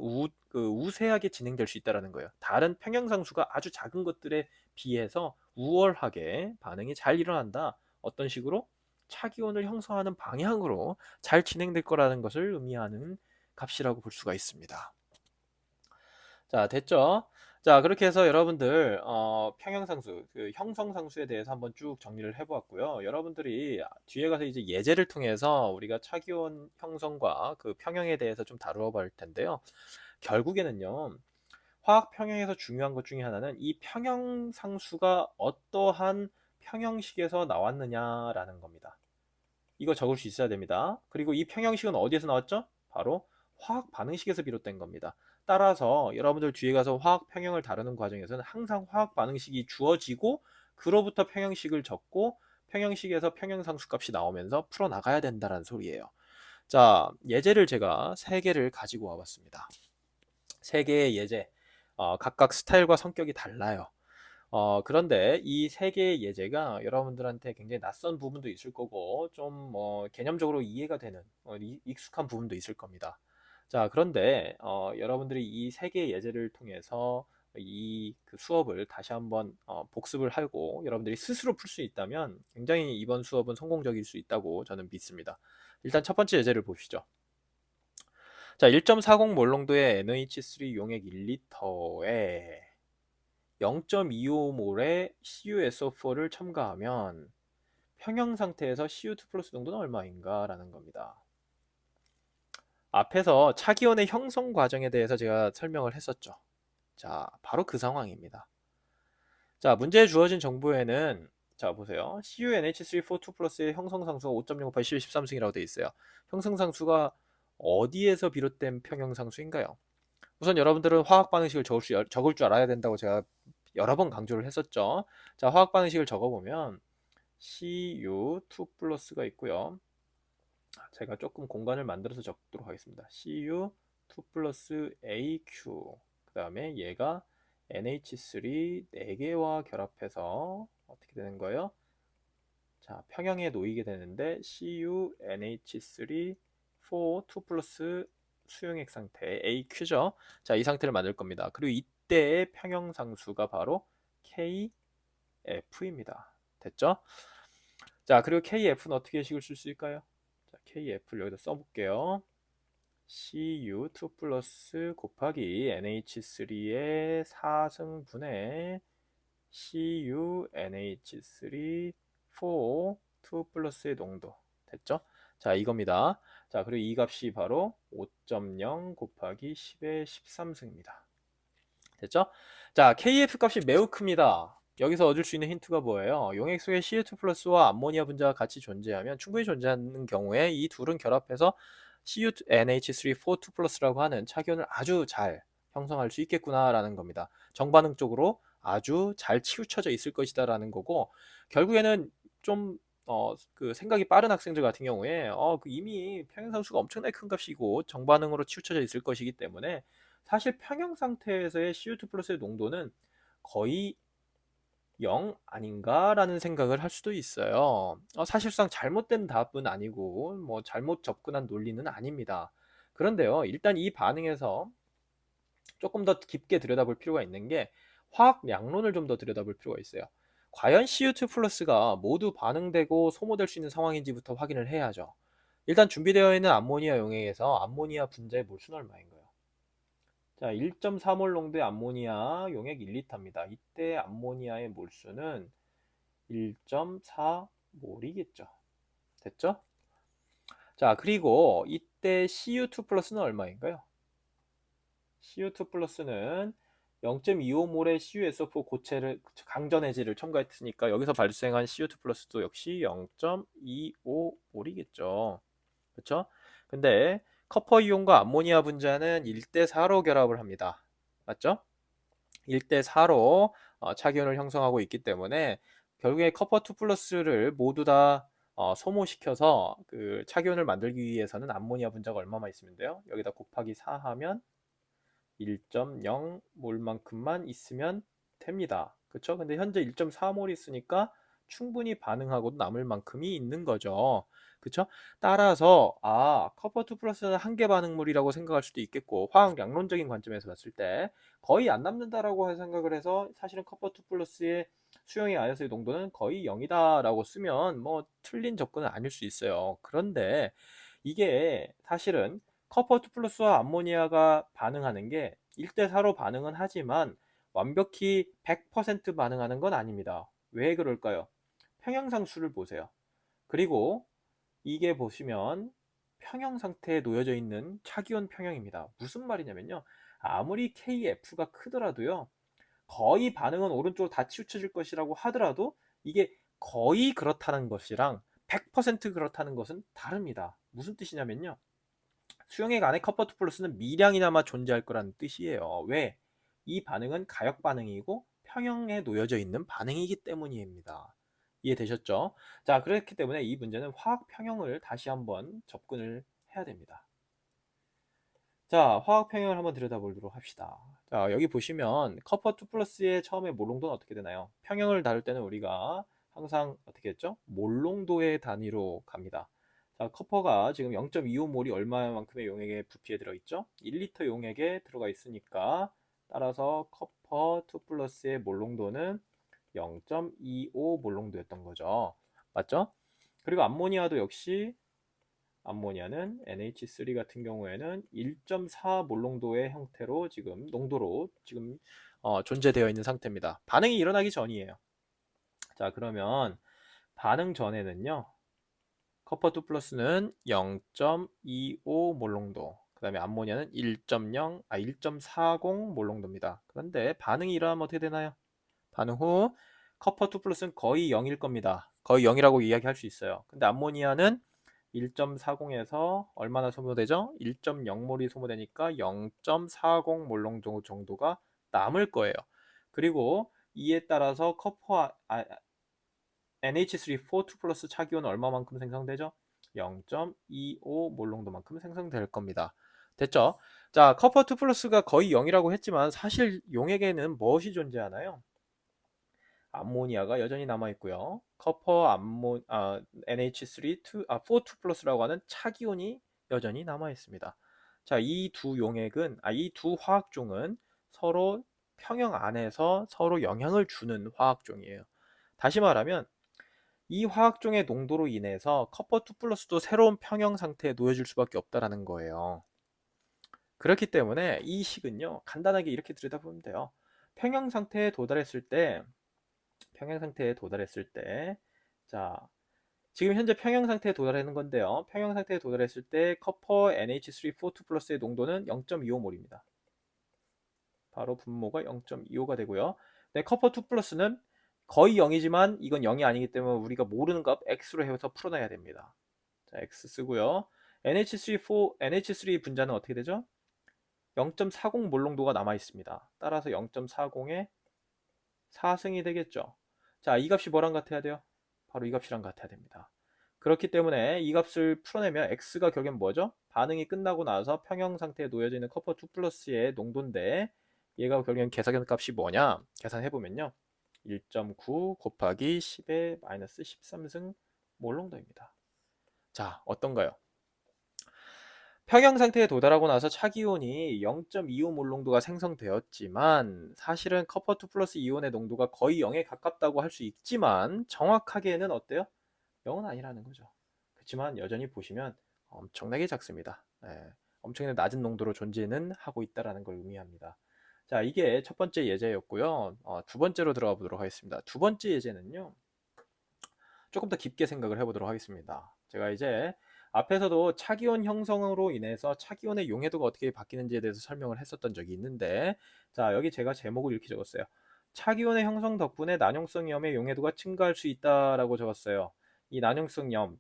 우세하게 진행될 수 있다는 거예요. 다른 평형상수가 아주 작은 것들에 비해서 우월하게 반응이 잘 일어난다. 어떤 식으로? 차기온을 형성하는 방향으로 잘 진행될 거라는 것을 의미하는 값이라고 볼 수가 있습니다. 자, 됐죠? 자, 그렇게 해서 여러분들 평형상수, 그 형성상수에 대해서 한번 쭉 정리를 해보았고요. 여러분들이 뒤에 가서 이제 예제를 통해서 우리가 차기온 형성과 그 평형에 대해서 좀 다루어 볼 텐데요. 결국에는요, 화학 평형에서 중요한 것 중에 하나는 이 평형상수가 어떠한 평형식에서 나왔느냐라는 겁니다. 이거 적을 수 있어야 됩니다. 그리고 이 평형식은 어디에서 나왔죠? 바로 화학 반응식에서 비롯된 겁니다. 따라서 여러분들 뒤에 가서 화학 평형을 다루는 과정에서는 항상 화학 반응식이 주어지고 그로부터 평형식을 적고 평형식에서 평형상수 값이 나오면서 풀어나가야 된다는 소리예요. 자, 예제를 제가 3개를 가지고 와봤습니다. 3개의 예제, 각각 스타일과 성격이 달라요. 그런데 이 3개의 예제가 여러분들한테 굉장히 낯선 부분도 있을 거고 좀 개념적으로 이해가 되는 익숙한 부분도 있을 겁니다. 자, 그런데 여러분들이 이 3개의 예제를 통해서 그 수업을 다시 한번 복습을 하고 여러분들이 스스로 풀 수 있다면 굉장히 이번 수업은 성공적일 수 있다고 저는 믿습니다. 일단 첫 번째 예제를 보시죠. 자, 1.40 몰농도의 NH3 용액 1리터에 0.25몰의 CuSO4를 첨가하면 평형 상태에서 CU2 플러스 농도는 얼마인가 라는 겁니다. 앞에서 차기온의 형성 과정에 대해서 제가 설명을 했었죠. 자, 바로 그 상황입니다. 자, 문제에 주어진 정보에는 자, 보세요. CuNH342 플러스의 형성상수가 5.058 10의 13승이라고 되어 있어요. 형성상수가 어디에서 비롯된 평형상수인가요? 우선 여러분들은 화학 반응식을 적을 줄 알아야 된다고 제가 여러 번 강조를 했었죠. 자, 화학 반응식을 적어보면 Cu2 플러스가 있고요. 제가 조금 공간을 만들어서 적도록 하겠습니다. Cu2 플러스 AQ, 그 다음에 얘가 NH3 4개와 결합해서 어떻게 되는 거예요? 자, 평형에 놓이게 되는데 CuNH3 2 플러스 수용액 상태 AQ죠. 자, 이 상태를 만들 겁니다. 그리고 이때의 평형상수가 바로 KF입니다. 됐죠? 자, 그리고 KF는 어떻게 식을 쓸 수 있을까요? 자, KF를 여기다 써볼게요. Cu2 플러스 곱하기 NH3의 4승분의 CuNH3 4 2 플러스의 농도 됐죠? 자 이겁니다. 자 그리고 이 값이 바로 5.0 곱하기 10의 13승입니다. 됐죠? 자 KF 값이 매우 큽니다. 여기서 얻을 수 있는 힌트가 뭐예요? 용액 속에 CO2 플러스와 암모니아 분자가 같이 존재하면 충분히 존재하는 경우에 이 둘은 결합해서 CuNH3 4 2 플러스라고 하는 차기온을 아주 잘 형성할 수 있겠구나라는 겁니다. 정반응 쪽으로 아주 잘 치우쳐져 있을 것이다 라는 거고, 결국에는 좀 그 생각이 빠른 학생들 같은 경우에 그 이미 평행상수가 엄청나게 큰 값이고 정반응으로 치우쳐져 있을 것이기 때문에 사실 평형 상태에서의 CO2 플러스의 농도는 거의 0 아닌가라는 생각을 할 수도 있어요. 사실상 잘못된 답은 아니고 뭐 잘못 접근한 논리는 아닙니다. 그런데요, 일단 이 반응에서 조금 더 깊게 들여다볼 필요가 있는 게 화학 양론을 좀 더 들여다볼 필요가 있어요. 과연 CO2 플러스가 모두 반응되고 소모될 수 있는 상황인지부터 확인을 해야죠. 일단 준비되어 있는 암모니아 용액에서 암모니아 분자의 몰수는 얼마인가요? 자, 1.4몰 농도의 암모니아 용액 1리터입니다. 이때 암모니아의 몰수는 1.4몰이겠죠. 됐죠? 자, 그리고 이때 CU2 플러스는 얼마인가요? CU2 플러스는 0.25몰의 CuSO4 고체를 강전해질을 첨가했으니까 여기서 발생한 CO2 플러스도 역시 0.25몰이겠죠. 그렇죠? 근데 커퍼 이온과 암모니아 분자는 1대4로 결합을 합니다. 맞죠? 1대4로 차기온을 형성하고 있기 때문에 결국에 커퍼2 플러스를 모두 다 소모시켜서 그 차기온을 만들기 위해서는 암모니아 분자가 얼마만 있으면 돼요? 여기다 곱하기 4 하면 1.0몰만큼만 있으면 됩니다. 그쵸? 근데 현재 1.4몰 있으니까 충분히 반응하고 남을 만큼이 있는 거죠. 그쵸? 따라서 커퍼2 플러스는 한계 반응물이라고 생각할 수도 있겠고, 화학 양론적인 관점에서 봤을 때 거의 안 남는다라고 생각을 해서 사실은 커퍼2 플러스의 수용액 안에서의 농도는 거의 0이다 라고 쓰면 뭐 틀린 접근은 아닐 수 있어요. 그런데 이게 사실은 커퍼2 플러스와 암모니아가 반응하는 게 1대4로 반응은 하지만 완벽히 100% 반응하는 건 아닙니다. 왜 그럴까요? 평형상수를 보세요. 그리고 이게 보시면 평형 상태에 놓여져 있는 차기온 평형입니다. 무슨 말이냐면요. 아무리 KF가 크더라도요. 거의 반응은 오른쪽으로 다 치우쳐질 것이라고 하더라도 이게 거의 그렇다는 것이랑 100% 그렇다는 것은 다릅니다. 무슨 뜻이냐면요. 수용액 안에 커퍼2 플러스는 미량이나마 존재할 거라는 뜻이에요. 왜? 이 반응은 가역 반응이고 평형에 놓여져 있는 반응이기 때문입니다. 이해되셨죠? 자, 그렇기 때문에 이 문제는 화학 평형을 다시 한번 접근을 해야 됩니다. 자, 화학 평형을 한번 들여다보도록 합시다. 자, 여기 보시면 커퍼2 플러스의 처음에 몰농도는 어떻게 되나요? 평형을 다룰 때는 우리가 항상 어떻게 했죠? 몰농도의 단위로 갑니다. 자, 커퍼가 지금 0.25몰이 얼마만큼의 용액에 부피에 들어있죠? 1리터 용액에 들어가 있으니까 따라서 커퍼2 플러스의 몰농도는 0.25몰농도였던 거죠. 맞죠? 그리고 암모니아도 역시 암모니아는 NH3 같은 경우에는 1.4몰농도의 형태로 지금 농도로 지금 존재되어 있는 상태입니다. 반응이 일어나기 전이에요. 자, 그러면 반응 전에는요. 커퍼2 플러스는 0.25몰농도, 그 다음에 암모니아는 1.40몰농도입니다. 그런데 반응이 일어나면 어떻게 되나요? 반응 후 커퍼2 플러스는 거의 0일 겁니다. 거의 0이라고 이야기할 수 있어요. 근데 암모니아는 1.40에서 얼마나 소모되죠? 1.0몰이 소모되니까 0.40몰 정도가 남을 거예요. 그리고 이에 따라서 NH3 4 2 플러스 차기온 얼마만큼 생성되죠? 0.25몰 농도만큼 생성될 겁니다. 됐죠? 자, 커퍼2 플러스가 거의 0이라고 했지만 사실 용액에는 무엇이 존재하나요? 암모니아가 여전히 남아 있고요. NH3 4 2 플러스라고 하는 차기온이 여전히 남아 있습니다. 자, 이 두 용액은 이 두 화학종은 서로 평형 안에서 서로 영향을 주는 화학종이에요. 다시 말하면 이 화학종의 농도로 인해서 커퍼2 플러스도 새로운 평형 상태에 놓여질 수밖에 없다라는 거예요. 그렇기 때문에 이 식은요, 간단하게 이렇게 들여다보면 돼요. 평형 상태에 도달했을 때, 자, 지금 현재 평형 상태에 도달하는 건데요. 평형 상태에 도달했을 때 커퍼 NH342 플러스의 농도는 0.25몰입니다. 바로 분모가 0.25가 되고요. 네, 커퍼 2 플러스는 거의 0이지만 이건 0이 아니기 때문에 우리가 모르는 값 x로 해서 풀어내야 됩니다. 자, x 쓰고요. NH3 분자는 어떻게 되죠? 0.40 몰농도가 남아 있습니다. 따라서 0.40의 4승이 되겠죠. 자, 이 값이 뭐랑 같아야 돼요? 바로 이 값이랑 같아야 됩니다. 그렇기 때문에 이 값을 풀어내면 x가 결국엔 뭐죠? 반응이 끝나고 나서 평형 상태에 놓여져 있는 커퍼 2 플러스의 농도인데 얘가 결국엔 계산한 값이 뭐냐? 계산해보면요. 1.9 곱하기 10의 마이너스 13승 몰농도입니다. 자, 어떤가요? 평형 상태에 도달하고 나서 차기온이 0.25몰 농도가 생성되었지만 사실은 커퍼2 플러스 이온의 농도가 거의 0에 가깝다고 할 수 있지만 정확하게는 어때요? 0은 아니라는 거죠. 그렇지만 여전히 보시면 엄청나게 작습니다. 네, 엄청나게 낮은 농도로 존재는 하고 있다는 걸 의미합니다. 자, 이게 첫 번째 예제였고요. 두 번째로 들어가 보도록 하겠습니다. 두 번째 예제는요. 조금 더 깊게 생각을 해보도록 하겠습니다. 제가 이제 앞에서도 차기온 형성으로 인해서 차기온의 용해도가 어떻게 바뀌는지에 대해서 설명을 했었던 적이 있는데, 자, 여기 제가 제목을 이렇게 적었어요. 차기온의 형성 덕분에 난용성염의 용해도가 증가할 수 있다라고 적었어요. 이 난용성염,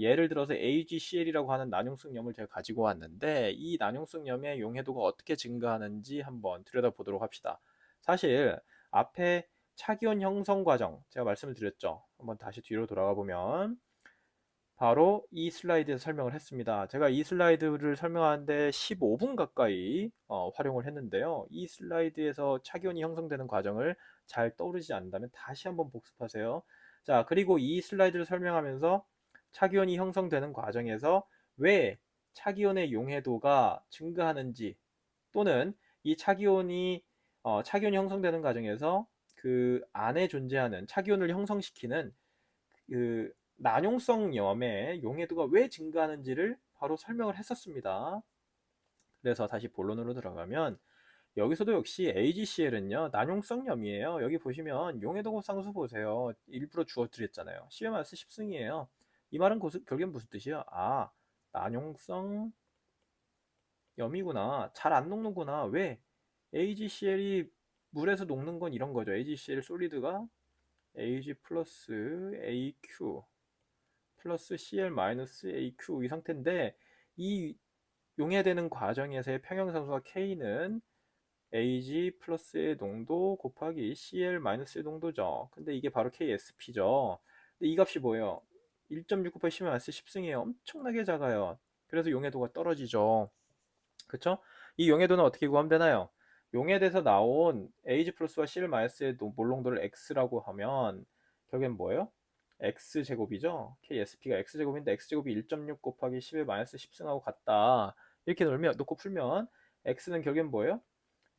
예를 들어서 AgCl이라고 하는 난용성염을 제가 가지고 왔는데 이 난용성염의 용해도가 어떻게 증가하는지 한번 들여다보도록 합시다. 사실 앞에 차기온 형성 과정 제가 말씀을 드렸죠. 한번 다시 뒤로 돌아가 보면 바로 이 슬라이드에서 설명을 했습니다. 제가 이 슬라이드를 설명하는데 15분 가까이 활용을 했는데요. 이 슬라이드에서 차기온이 형성되는 과정을 잘 떠오르지 않는다면 다시 한번 복습하세요. 자, 그리고 이 슬라이드를 설명하면서 차기온이 형성되는 과정에서 왜 차기온의 용해도가 증가하는지 또는 이 차기온이 형성되는 과정에서 그 안에 존재하는 차기온을 형성시키는 그 난용성 염의 용해도가 왜 증가하는지를 바로 설명을 했었습니다. 그래서 다시 본론으로 들어가면 여기서도 역시 AgCl은요 난용성 염이에요. 여기 보시면 용해도 상수 보세요. 일부러 주어 드렸잖아요. CMS 10승이에요. 이 말은 결국엔 무슨 뜻이야? 아, 난용성 염이구나. 잘 안 녹는구나. 왜? AgCl이 물에서 녹는 건 이런 거죠. AgCl 솔리드가 Ag 플러스 AQ 플러스 Cl 마이너스 AQ 이 상태인데 이 용해되는 과정에서의 평형상수가 K는 Ag 플러스의 농도 곱하기 Cl 마이너스의 농도죠. 근데 이게 바로 KSP죠. 근데 이 값이 뭐예요? 1.6 곱하기 10 마이너스 10승이에요. 엄청나게 작아요. 그래서 용해도가 떨어지죠. 그쵸? 이 용해도는 어떻게 구하면 되나요? 용해돼서 나온 Ag 플러스와 Cl 마이너스의 몰농도를 X라고 하면 결국엔 뭐예요? X제곱이죠? KSP가 X제곱인데 X제곱이 1.6 곱하기 10의 마이너스 10승하고 같다. 이렇게 놓고 풀면 X는 결국엔 뭐예요?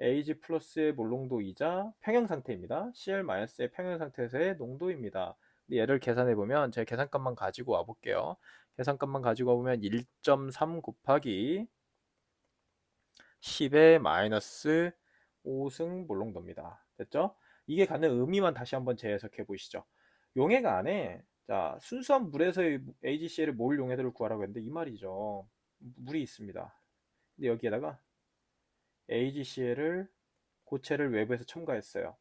Ag 플러스의 몰농도이자 평형상태입니다. Cl 마이너스의 평형상태에서의 농도입니다. 얘를 계산해보면 제가 계산값만 가지고 와볼게요. 계산값만 가지고 와보면 1.3 곱하기 10의 마이너스 5승 몰롱도입니다. 됐죠? 이게 갖는 의미만 다시 한번 재해석해 보시죠. 용해가 안에 자 순수한 물에서의 AgCl의 몰 용해도를 구하라고 했는데 이 말이죠. 물이 있습니다. 근데 여기에다가 AgCl을 고체를 외부에서 첨가했어요.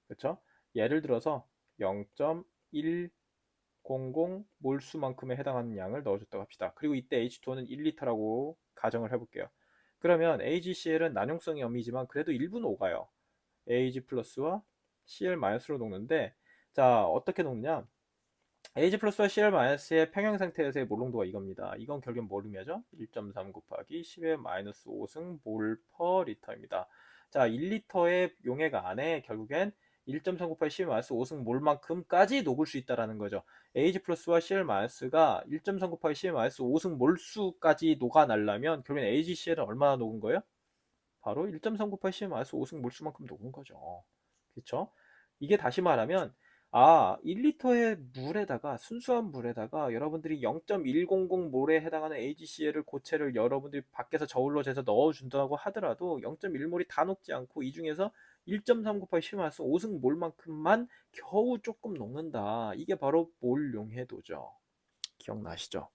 그렇죠? 예를 들어서 0.100 몰수만큼에 해당하는 양을 넣어줬다고 합시다. 그리고 이때 H2O는 1리터라고 가정을 해볼게요. 그러면 AgCl은 난용성이 염이지만 그래도 일부는 오가요. Ag 플러스와 Cl 마이너스로 녹는데 자 어떻게 녹느냐? Ag 플러스와 Cl 마이너스의 평형 상태에서의 몰농도가 이겁니다. 이건 결국엔 뭘 의미하죠? 1.3 곱하기 10의 마이너스 5승 몰 퍼 리터입니다. 자 1리터의 용해가 안에 결국엔 1.3 곱하기 10의 마이너스 5승 몰만큼까지 녹을 수 있다는 거죠. Ag 플러스와 Cl 마이너스가 1.3 곱하기 10의 마이너스 5승 몰수까지 녹아나려면 결국엔 AgCl은 얼마나 녹은 거예요? 바로 1.3 곱하기 10 마이너스 5승 몰수만큼 녹은 거죠. 그렇죠? 이게 다시 말하면 1리터의 물에다가, 순수한 물에다가 여러분들이 0.100 몰에 해당하는 AgCl을 고체를 여러분들이 밖에서 저울로 재서 넣어준다고 하더라도 0.1몰이 다 녹지 않고 이 중에서 1.3 곱하기 10^5승 몰만큼만 겨우 조금 녹는다. 이게 바로 몰 용해도죠. 기억나시죠?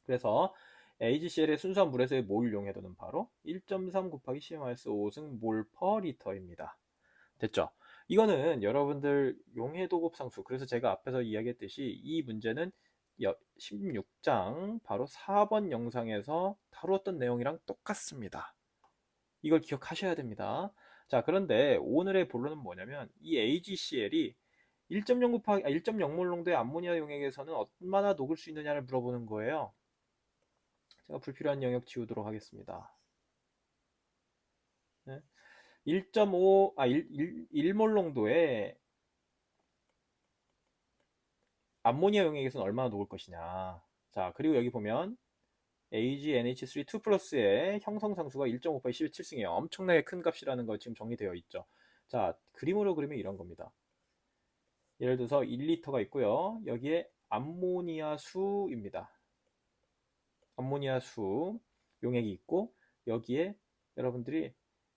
그래서 AgCl의 순수한 물에서의 몰 용해도는 바로 1.3 곱하기 10^5승 몰 퍼 리터입니다. 됐죠? 이거는 여러분들 용해도 곱상수, 그래서 제가 앞에서 이야기했듯이 이 문제는 16장 바로 4번 영상에서 다루었던 내용이랑 똑같습니다. 이걸 기억하셔야 됩니다. 자, 그런데 오늘의 본론은 뭐냐면 이 AgCl이 1.0 곱하기 1.0몰 농도의 암모니아 용액에서는 얼마나 녹을 수 있느냐를 물어보는 거예요. 제가 불필요한 영역 지우도록 하겠습니다. 네? 1몰 농도의 암모니아 용액에서는 얼마나 녹을 것이냐. 자, 그리고 여기 보면 AgNH3 2 플러스의 형성상수가 1.58 17승이에요. 엄청나게 큰 값이라는 거 지금 정리되어 있죠. 자, 그림으로 그리면 이런 겁니다. 예를 들어서 1리터가 있고요. 여기에 암모니아 수입니다. 암모니아 수 용액이 있고 여기에 여러분들이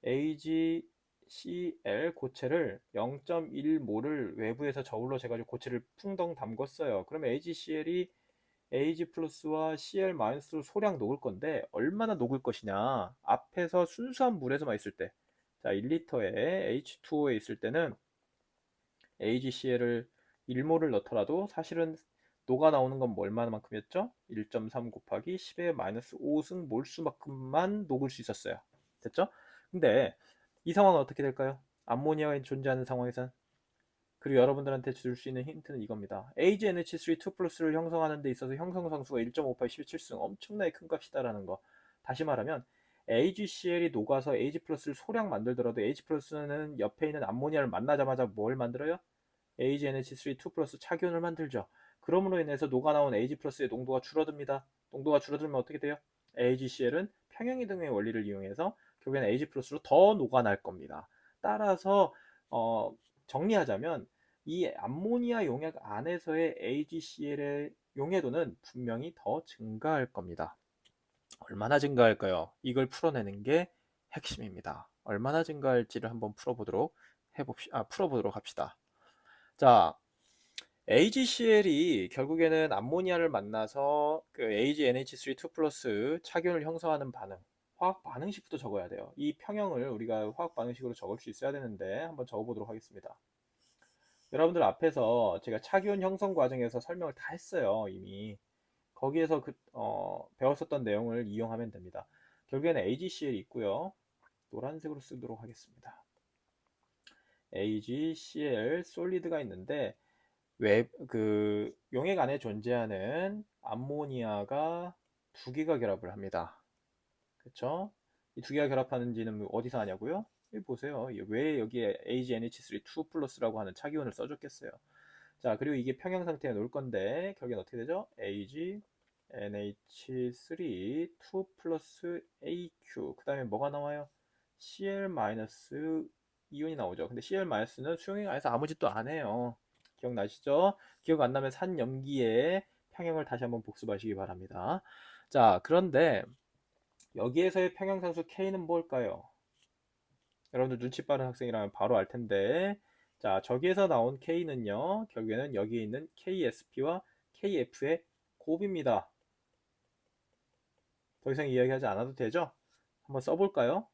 AgCl 고체를 0.1몰을 외부에서 저울로 재가지고 고체를 풍덩 담궜어요. 그러면 AgCl이 Ag 플러스와 Cl 마이너스로 소량 녹을 건데 얼마나 녹을 것이냐. 앞에서 순수한 물에서만 있을 때, 자 1리터에 H2O에 있을 때는 AgCl을 1몰을 넣더라도 사실은 녹아 나오는 건 얼마만큼이었죠? 1.3 곱하기 10의 마이너스 5승 몰수만큼만 녹을 수 있었어요. 됐죠? 근데 이 상황은 어떻게 될까요? 암모니아가 존재하는 상황에선, 그리고 여러분들한테 줄 수 있는 힌트는 이겁니다. AgNH3 2 플러스를 형성하는 데 있어서 형성상수가 1.58 17승 엄청나게 큰 값이다라는 거. 다시 말하면 AgCl이 녹아서 Ag 플러스를 소량 만들더라도 H 플러스는 옆에 있는 암모니아를 만나자마자 뭘 만들어요? AgNH3 2 플러스 착이온을 만들죠. 그럼으로 인해서 녹아 나온 Ag 플러스의 농도가 줄어듭니다. 농도가 줄어들면 어떻게 돼요? AgCl은 평형이동의 원리를 이용해서 결국에는 Ag 플러스로 더 녹아날 겁니다. 따라서 정리하자면 이 암모니아 용액 안에서의 AgCl의 용해도는 분명히 더 증가할 겁니다. 얼마나 증가할까요? 이걸 풀어내는 게 핵심입니다. 얼마나 증가할지를 한번 풀어보도록 합시다. 자, AgCl이 결국에는 암모니아를 만나서 그 AgNH3 2 플러스 착이온을 형성하는 반응, 화학 반응식부터 적어야 돼요. 이 평형을 우리가 화학 반응식으로 적을 수 있어야 되는데 한번 적어보도록 하겠습니다. 여러분들 앞에서 제가 착이온 형성 과정에서 설명을 다 했어요. 이미 거기에서 배웠었던 내용을 이용하면 됩니다. 결국에는 AgCl이 있고요. 노란색으로 쓰도록 하겠습니다. AgCl 솔리드가 있는데 용액 안에 존재하는 암모니아가 두 개가 결합을 합니다. 그쵸? 이 두 개가 결합하는지는 어디서 하냐고요? 여기 보세요. 왜 여기에 AgNH3 2 플러스라고 하는 착이온을 써줬겠어요? 자, 그리고 이게 평형 상태에 놓을 건데 결국엔 어떻게 되죠? AgNH3 2 플러스 AQ, 그 다음에 뭐가 나와요? Cl 마이너스 이온이 나오죠. 근데 Cl 마이너스는 수용액 안에서 아무 짓도 안 해요. 기억나시죠? 기억 안 나면 산염기의 평형을 다시 한번 복습하시기 바랍니다. 자, 그런데 여기에서의 평형상수 K는 뭘까요? 여러분들 눈치 빠른 학생이라면 바로 알 텐데, 자, 저기에서 나온 K는요, 결국에는 여기에 있는 KSP와 KF의 곱입니다. 더 이상 이야기하지 않아도 되죠? 한번 써볼까요?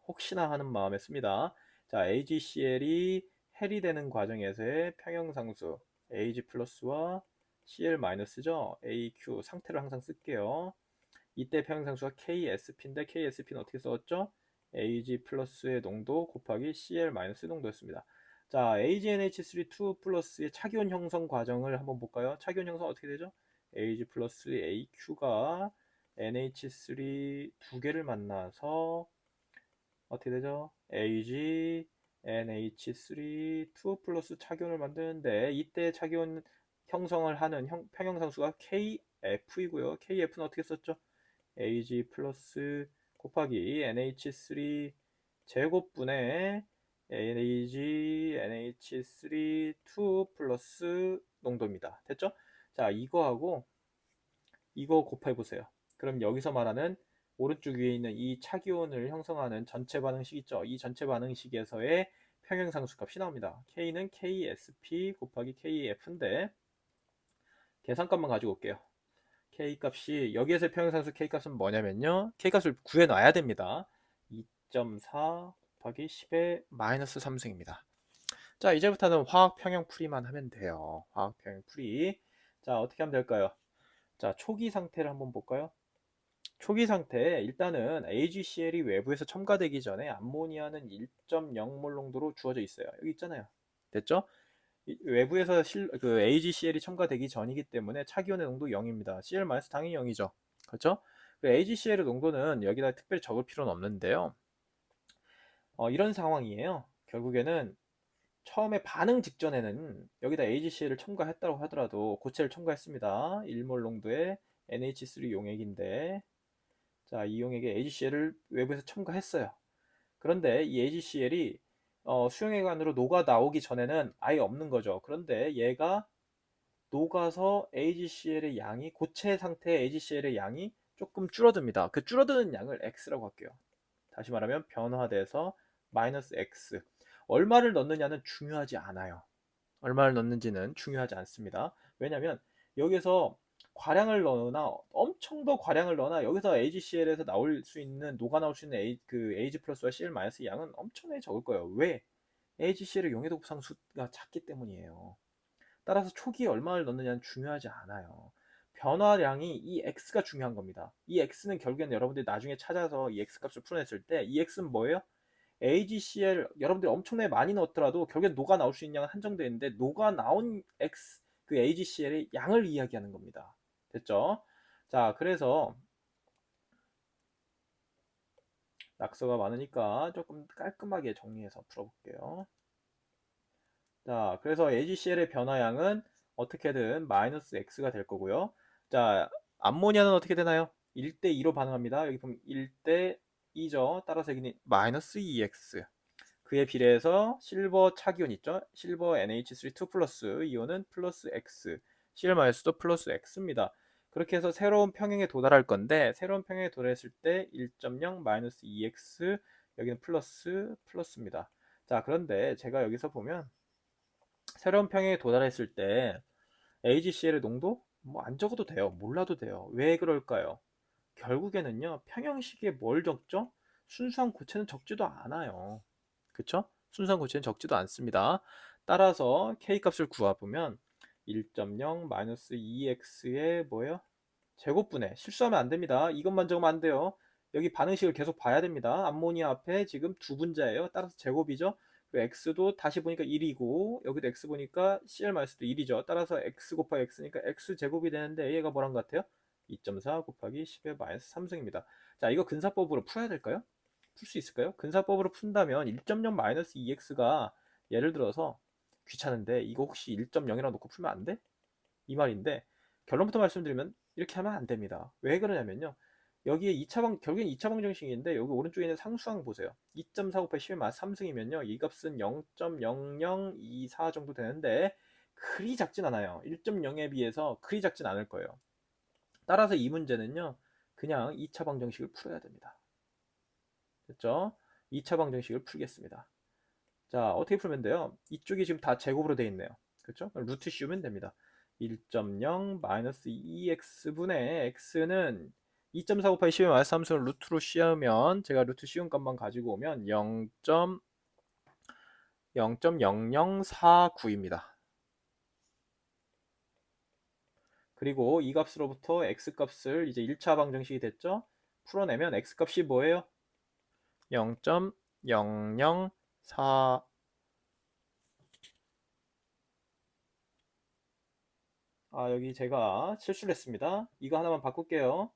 혹시나 하는 마음에 씁니다. 자, AgCl이 헬이 되는 과정에서의 평형상수 Ag 플러스와 Cl 마이너스죠. AQ 상태를 항상 쓸게요. 이때 평형상수가 KSP인데 KSP는 어떻게 써왔죠? Ag 플러스의 농도 곱하기 Cl 마이너스 농도였습니다. 자, AgNH3 2 플러스의 착이온 형성 과정을 한번 볼까요? 착이온 형성 어떻게 되죠? Ag 플러스 AQ가 NH3 두 개를 만나서 어떻게 되죠? Ag NH3 2 플러스 착이온을 만드는데 이때 착이온 형성을 하는 평형상수가 KF이고요. KF는 어떻게 썼죠? Ag 플러스 곱하기 NH3 제곱분의 NaG, NH3, 2 플러스 농도입니다. 됐죠? 자, 이거하고 이거 곱해 보세요. 그럼 여기서 말하는 오른쪽 위에 있는 이 차기온을 형성하는 전체 반응식 있죠? 이 전체 반응식에서의 평형상수 값이 나옵니다. K는 KSP 곱하기 KF인데 계산값만 가지고 올게요. K 값이 여기에서의 평형상수 K 값은 뭐냐면요. K 값을 구해놔야 됩니다. 2.4 곱하기 10의 마이너스 3승입니다. 자, 이제부터는 화학 평형 풀이만 하면 돼요. 화학 평형 풀이. 자, 어떻게 하면 될까요? 자, 초기 상태를 한번 볼까요? 초기 상태에 일단은 AgCl이 외부에서 첨가되기 전에 암모니아는 1.0몰 농도로 주어져 있어요. 여기 있잖아요. 됐죠? 외부에서 그 AgCl이 첨가되기 전이기 때문에 차기온의 농도 0입니다. Cl- 당연히 0이죠. 그렇죠? 그 AgCl의 농도는 여기다 특별히 적을 필요는 없는데요. 이런 상황이에요. 결국에는 처음에 반응 직전에는 여기다 AgCl을 첨가했다고 하더라도 고체를 첨가했습니다. 1몰 농도의 NH3 용액인데 자, 이 용액에 AgCl을 외부에서 첨가했어요. 그런데 이 AgCl이 수용액 안으로 녹아 나오기 전에는 아예 없는 거죠. 그런데 얘가 녹아서 AgCl의 양이 고체 상태의 AgCl의 양이 조금 줄어듭니다. 그 줄어드는 양을 X라고 할게요. 다시 말하면 변화돼서 마이너스 X. 얼마를 넣느냐는 중요하지 않아요. 얼마를 넣는지는 중요하지 않습니다. 왜냐하면 여기서 과량을 넣으나 엄청 더 과량을 넣으나 여기서 AgCl에서 나올 수 있는 녹아 나올 수 있는 그 AG 플러스와 Cl 마이너스 양은 엄청나게 적을 거예요. 왜? AgCl의 용해도 곱상수가 작기 때문이에요. 따라서 초기에 얼마를 넣느냐는 중요하지 않아요. 변화량이 이 x가 중요한 겁니다. 이 x는 결국에는 여러분들이 나중에 찾아서 이 x 값을 풀어냈을 때 이 x는 뭐예요? AgCl 여러분들이 엄청나게 많이 넣었더라도 결국엔 녹아 나올 수 있는 양은 한정되어 있는데 녹아 나온 X 그 AgCl의 양을 이야기하는 겁니다. 됐죠? 자, 그래서 낙서가 많으니까 조금 깔끔하게 정리해서 풀어볼게요. 자, 그래서 AgCl의 변화량은 어떻게든 마이너스 X가 될 거고요. 자, 암모니아는 어떻게 되나요? 1대2로 반응합니다. 여기 보면 1대2죠. 따라서 여기는 마이너스 2X. 그에 비례해서 실버 차기온 있죠? 실버 NH3 2 플러스 이온은 플러스 X, CL-도 플러스 X입니다. 그렇게 해서 새로운 평형에 도달할 건데 새로운 평형에 도달했을 때 1.0 마이너스 2X 여기는 플러스입니다. 자, 그런데 제가 여기서 보면 새로운 평형에 도달했을 때 AgCl의 농도 뭐 안 적어도 돼요. 몰라도 돼요. 왜 그럴까요? 결국에는요, 평형식에 뭘 적죠? 순수한 고체는 적지도 않아요. 그쵸? 순수한 고체는 적지도 않습니다. 따라서 K값을 구해보면 1.0 마이너스 2x의 뭐예요? 제곱분해. 실수하면 안 됩니다. 이것만 적으면 안 돼요. 여기 반응식을 계속 봐야 됩니다. 암모니아 앞에 지금 두 분자예요. 따라서 제곱이죠. x도 다시 보니까 1이고 여기도 x 보니까 CL-도 1이죠. 따라서 x 곱하기 x니까 x 제곱이 되는데 얘가 뭐란 것 같아요? 2.4 곱하기 10의 마이너스 3승입니다. 자, 이거 근사법으로 풀어야 될까요? 풀 수 있을까요? 근사법으로 푼다면 1.0 마이너스 2x가 예를 들어서 귀찮은데 이거 혹시 1.0이라고 놓고 풀면 안 돼? 이 말인데 결론부터 말씀드리면 이렇게 하면 안 됩니다. 왜 그러냐면요. 여기에 2차방 결국엔 2차 방정식인데 여기 오른쪽에 있는 상수항 보세요. 2.4 곱하기 10의 마이너스 3승이면요. 이 값은 0.0024 정도 되는데 그리 작진 않아요. 1.0에 비해서 그리 작진 않을 거예요. 따라서 이 문제는요. 그냥 2차 방정식을 풀어야 됩니다. 됐죠? 2차 방정식을 풀겠습니다. 자, 어떻게 풀면 돼요? 이쪽이 지금 다 제곱으로 되어 있네요. 그렇죠? 루트 씌우면 됩니다. 1.0 마이너스 2x분의 x는 2.4 곱하기 10의 마이너스 3승을 루트로 씌우면 제가 루트 씌운 값만 가지고 오면 0.0049입니다. 그리고 이 값으로부터 x 값을 이제 1차 방정식이 됐죠? 풀어내면 x 값이 뭐예요? 0.0049 여기 제가 실수를 했습니다. 이거 하나만 바꿀게요.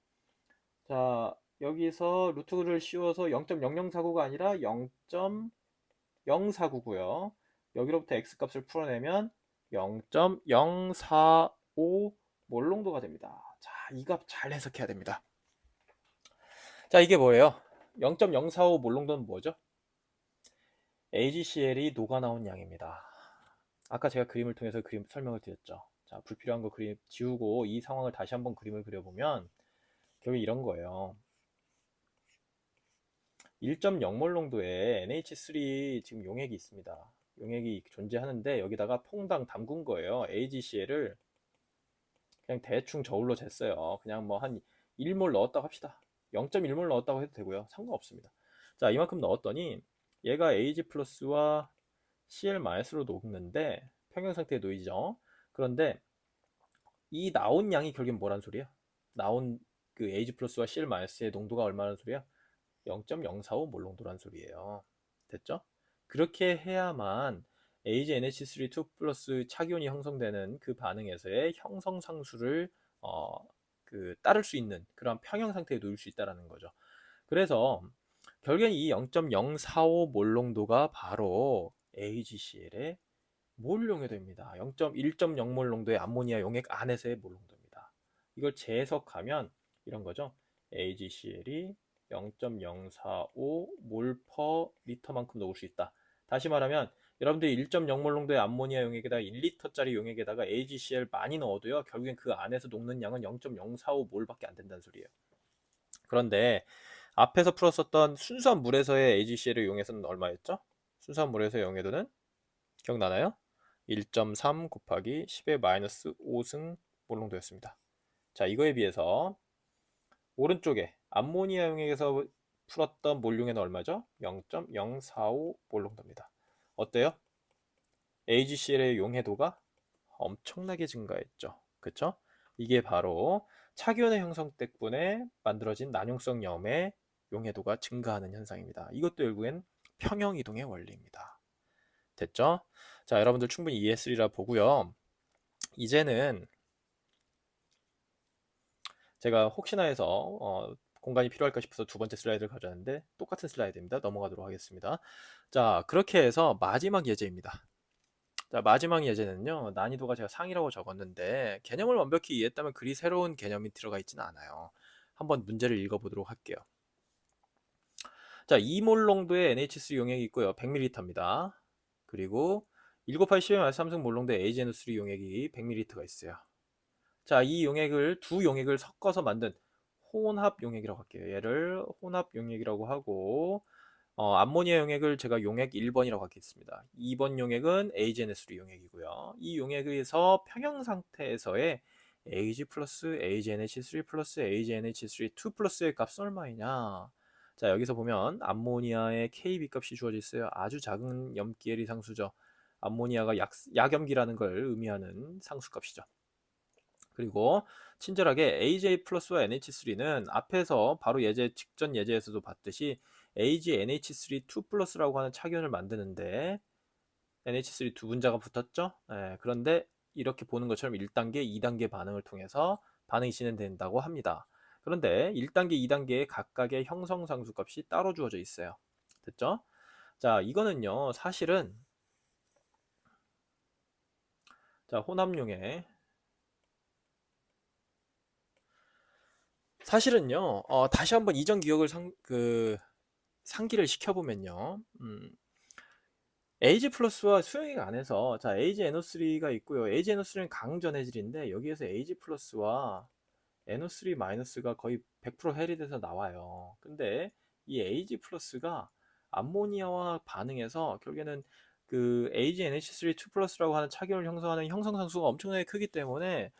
자, 여기서 루트를 씌워서 0.0049가 아니라 0.049고요. 여기로부터 x 값을 풀어내면 0.045 몰롱도가 됩니다. 자, 이 값 잘 해석해야 됩니다. 자, 이게 뭐예요? 0.045 몰롱도는 뭐죠? AgCl이 녹아나온 양입니다. 아까 제가 그림을 통해서 그림 설명을 드렸죠. 자, 불필요한 거 그림 지우고 이 상황을 다시 한번 그림을 그려보면 결국 이런 거예요. 1.0몰 농도의 NH3 지금 용액이 있습니다. 용액이 존재하는데 여기다가 퐁당 담근 거예요. AgCl을 그냥 대충 저울로 쟀어요. 그냥 뭐 한 1몰 넣었다고 합시다. 0.1몰 넣었다고 해도 되고요. 상관없습니다. 자, 이만큼 넣었더니 얘가 Ag 플러스와 Cl-로 녹는데 평형 상태에 놓이죠. 그런데 이 나온 양이 결국엔 뭐란 소리야? 나온 그 Ag 플러스와 Cl-의 농도가 얼마란 소리야? 0.045몰 농도란 소리예요. 됐죠? 그렇게 해야만 AgNH3 2 플러스 착이온이 형성되는 그 반응에서의 형성 상수를 따를 수 있는 그런 평형 상태에 놓일 수 있다는 거죠. 그래서 결국엔 이 0.045몰 농도가 바로 AgCl의 몰 용해도입니다. 1.0몰 농도의 암모니아 용액 안에서의 몰 농도입니다. 이걸 재해석하면 이런 거죠. AgCl이 0.045몰 퍼 리터만큼 녹을 수 있다. 다시 말하면 여러분들이 1.0몰 농도의 암모니아 용액에다가 1리터짜리 용액에다가 AgCl 많이 넣어도요. 결국엔 그 안에서 녹는 양은 0.045몰밖에 안 된다는 소리예요. 그런데 앞에서 풀었었던 순수한 물에서의 AgCl을 이용해서는 얼마였죠? 순수한 물에서의 용해도는 기억나나요? 1.3 곱하기 10의 마이너스 5승 몰 농도였습니다. 자, 이거에 비해서 오른쪽에 암모니아 용액에서 풀었던 몰 용해는 얼마죠? 0.045 몰 농도입니다. 어때요? AgCl의 용해도가 엄청나게 증가했죠. 그쵸? 이게 바로 착이온의 형성 때문에 만들어진 난용성 염의 용해도가 증가하는 현상입니다. 이것도 결국엔 평형이동의 원리입니다. 됐죠? 자, 여러분들 충분히 이해했으리라 보고요. 이제는 제가 혹시나 해서 공간이 필요할까 싶어서 두 번째 슬라이드를 가져왔는데 똑같은 슬라이드입니다. 넘어가도록 하겠습니다. 자, 그렇게 해서 마지막 예제입니다. 자, 마지막 예제는요. 난이도가 제가 상이라고 적었는데 개념을 완벽히 이해했다면 그리 새로운 개념이 들어가 있지는 않아요. 한번 문제를 읽어보도록 할게요. 자, 2몰 농도의 NH3 용액이 있고요. 100ml입니다. 그리고 1 곱하기 10의 3승 몰 농도의 AgNO3 용액이 100ml가 있어요. 자, 이 용액을 두 용액을 섞어서 만든 혼합 용액이라고 할게요. 얘를 혼합 용액이라고 하고 암모니아 용액을 제가 용액 1번이라고 하겠습니다. 2번 용액은 AgNS3 용액이고요. 이 용액에서 평형 상태에서의 Ag 플러스 AgNH3 플러스 AgNH3 2 플러스의 값은 얼마이냐? 자, 여기서 보면 암모니아의 KB 값이 주어져 있어요. 아주 작은 염기엘이 상수죠. 암모니아가 약염기라는 걸 의미하는 상수값이죠. 그리고 친절하게 AJ 플러스와 NH3는 앞에서 바로 직전 예제에서도 봤듯이 AgNH3 2 플러스라고 하는 착이온을 만드는데 NH3 두 분자가 붙었죠? 그런데 이렇게 보는 것처럼 1단계, 2단계 반응을 통해서 반응이 진행된다고 합니다. 그런데 1단계, 2단계의 각각의 형성 상수값이 따로 주어져 있어요. 됐죠? 자, 이거는요, 사실은 자, 혼합용의 사실은요, 다시 한번 이전 기억을 상기를 시켜보면요, AG 플러스와 수용액 안에서, 자, AgNO3가 있고요. AgNO3는 강전해질인데, 여기에서 AG 플러스와 NO3 마이너스가 거의 100% 해리돼서 나와요. 근데 이 AG 플러스가 암모니아와 반응해서 결국에는 그 AgNH3 2 플러스라고 하는 착이온을 형성하는 형성상수가 엄청나게 크기 때문에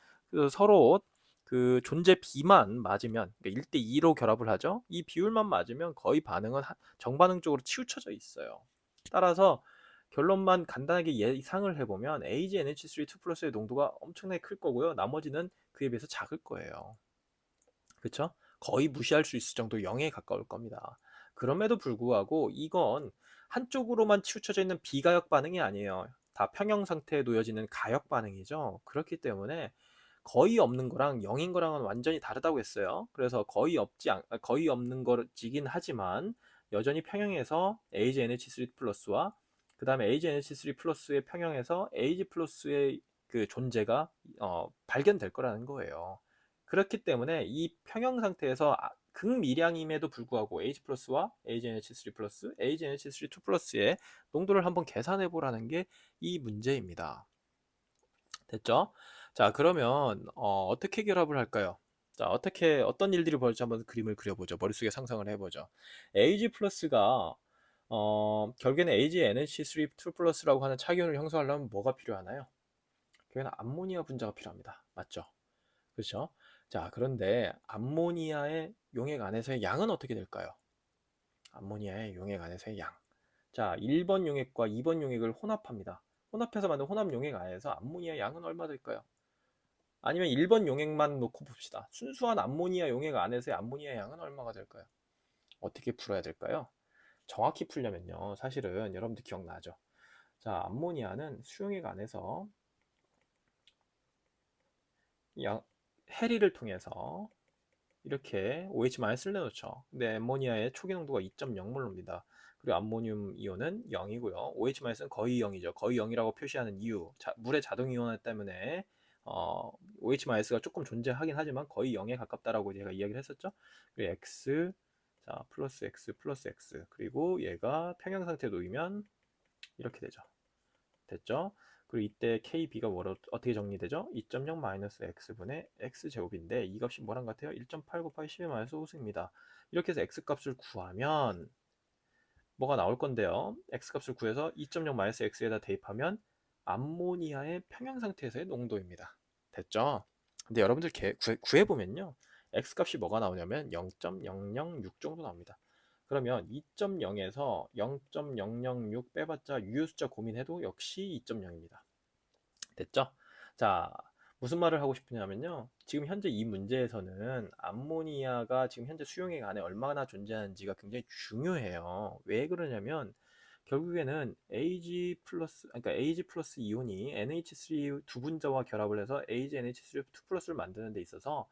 서로 그 존재 비만 맞으면 그러니까 1대2로 결합을 하죠. 이 비율만 맞으면 거의 반응은 정반응 쪽으로 치우쳐져 있어요. 따라서 결론만 간단하게 예상을 해보면 AgNH3 2 플러스의 농도가 엄청나게 클 거고요. 나머지는 그에 비해서 작을 거예요. 그쵸? 거의 무시할 수 있을 정도 0에 가까울 겁니다. 그럼에도 불구하고 이건 한쪽으로만 치우쳐져 있는 비가역 반응이 아니에요. 다 평형 상태에 놓여지는 가역 반응이죠. 그렇기 때문에 거의 없는 거랑 0인 거랑은 완전히 다르다고 했어요. 그래서 거의 없는 거지긴 하지만 여전히 평형에서 AgNH3 플러스와 그 다음에 AgNH3 플러스의 평형에서 AG 플러스의 그 존재가 발견될 거라는 거예요. 그렇기 때문에 이 평형 상태에서 극미량임에도 불구하고 H 플러스와 AgNH3 플러스, AgNH3 2 플러스의 농도를 한번 계산해 보라는 게 이 문제입니다. 됐죠? 자, 그러면 어떻게 결합을 할까요? 자, 어떤 일들이 벌어질지 한번 그림을 그려보죠. 머릿속에 상상을 해보죠. Ag 플러스가 결국에는 AgNH3 2 플러스라고 하는 착이온을 형성하려면 뭐가 필요하나요? 결국에는 암모니아 분자가 필요합니다. 맞죠? 그렇죠? 자, 그런데 암모니아의 용액 안에서의 양은 어떻게 될까요? 암모니아의 용액 안에서의 양. 자, 1번 용액과 2번 용액을 혼합합니다. 혼합해서 만든 혼합 용액 안에서 암모니아 양은 얼마 될까요? 아니면 1번 용액만 놓고 봅시다. 순수한 암모니아 용액 안에서의 암모니아 양은 얼마가 될까요? 어떻게 풀어야 될까요? 정확히 풀려면요. 사실은 여러분들 기억나죠? 자, 암모니아는 수용액 안에서 해리를 통해서 이렇게 OH-를 내놓죠. 근데 암모니아의 초기 농도가 2.0몰입니다. 그리고 암모늄 이온은 0이고요. OH-는 거의 0이죠. 거의 0이라고 표시하는 이유, 물의 자동 이온화 때문에 OH-가 조금 존재하긴 하지만 거의 0에 가깝다라고 제가 이야기를 했었죠. 그리고 X, 자, 플러스 X 플러스 X, 그리고 얘가 평형 상태에 놓이면 이렇게 되죠. 됐죠? 그리고 이때 KB가 어떻게 정리되죠? 2.0 마이너스 X분의 X제곱인데 이 값이 뭐랑 같아요? 1.8 곱하기 12 마이너스 호수입니다. 이렇게 해서 X값을 구하면 뭐가 나올 건데요. X값을 구해서 2.0 마이너스 X에다 대입하면 암모니아의 평형 상태에서의 농도입니다. 됐죠? 근데 여러분들 구해보면요. X값이 뭐가 나오냐면 0.006 정도 나옵니다. 그러면 2.0에서 0.006 빼봤자 유효 숫자 고민해도 역시 2.0입니다. 됐죠? 자, 무슨 말을 하고 싶으냐면요. 지금 현재 이 문제에서는 암모니아가 지금 현재 수용액 안에 얼마나 존재하는지가 굉장히 중요해요. 왜 그러냐면 결국에는 그러니까 Ag 플러스 이온이 NH3 두 분자와 결합을 해서 AgNH3 2 플러스를 만드는 데 있어서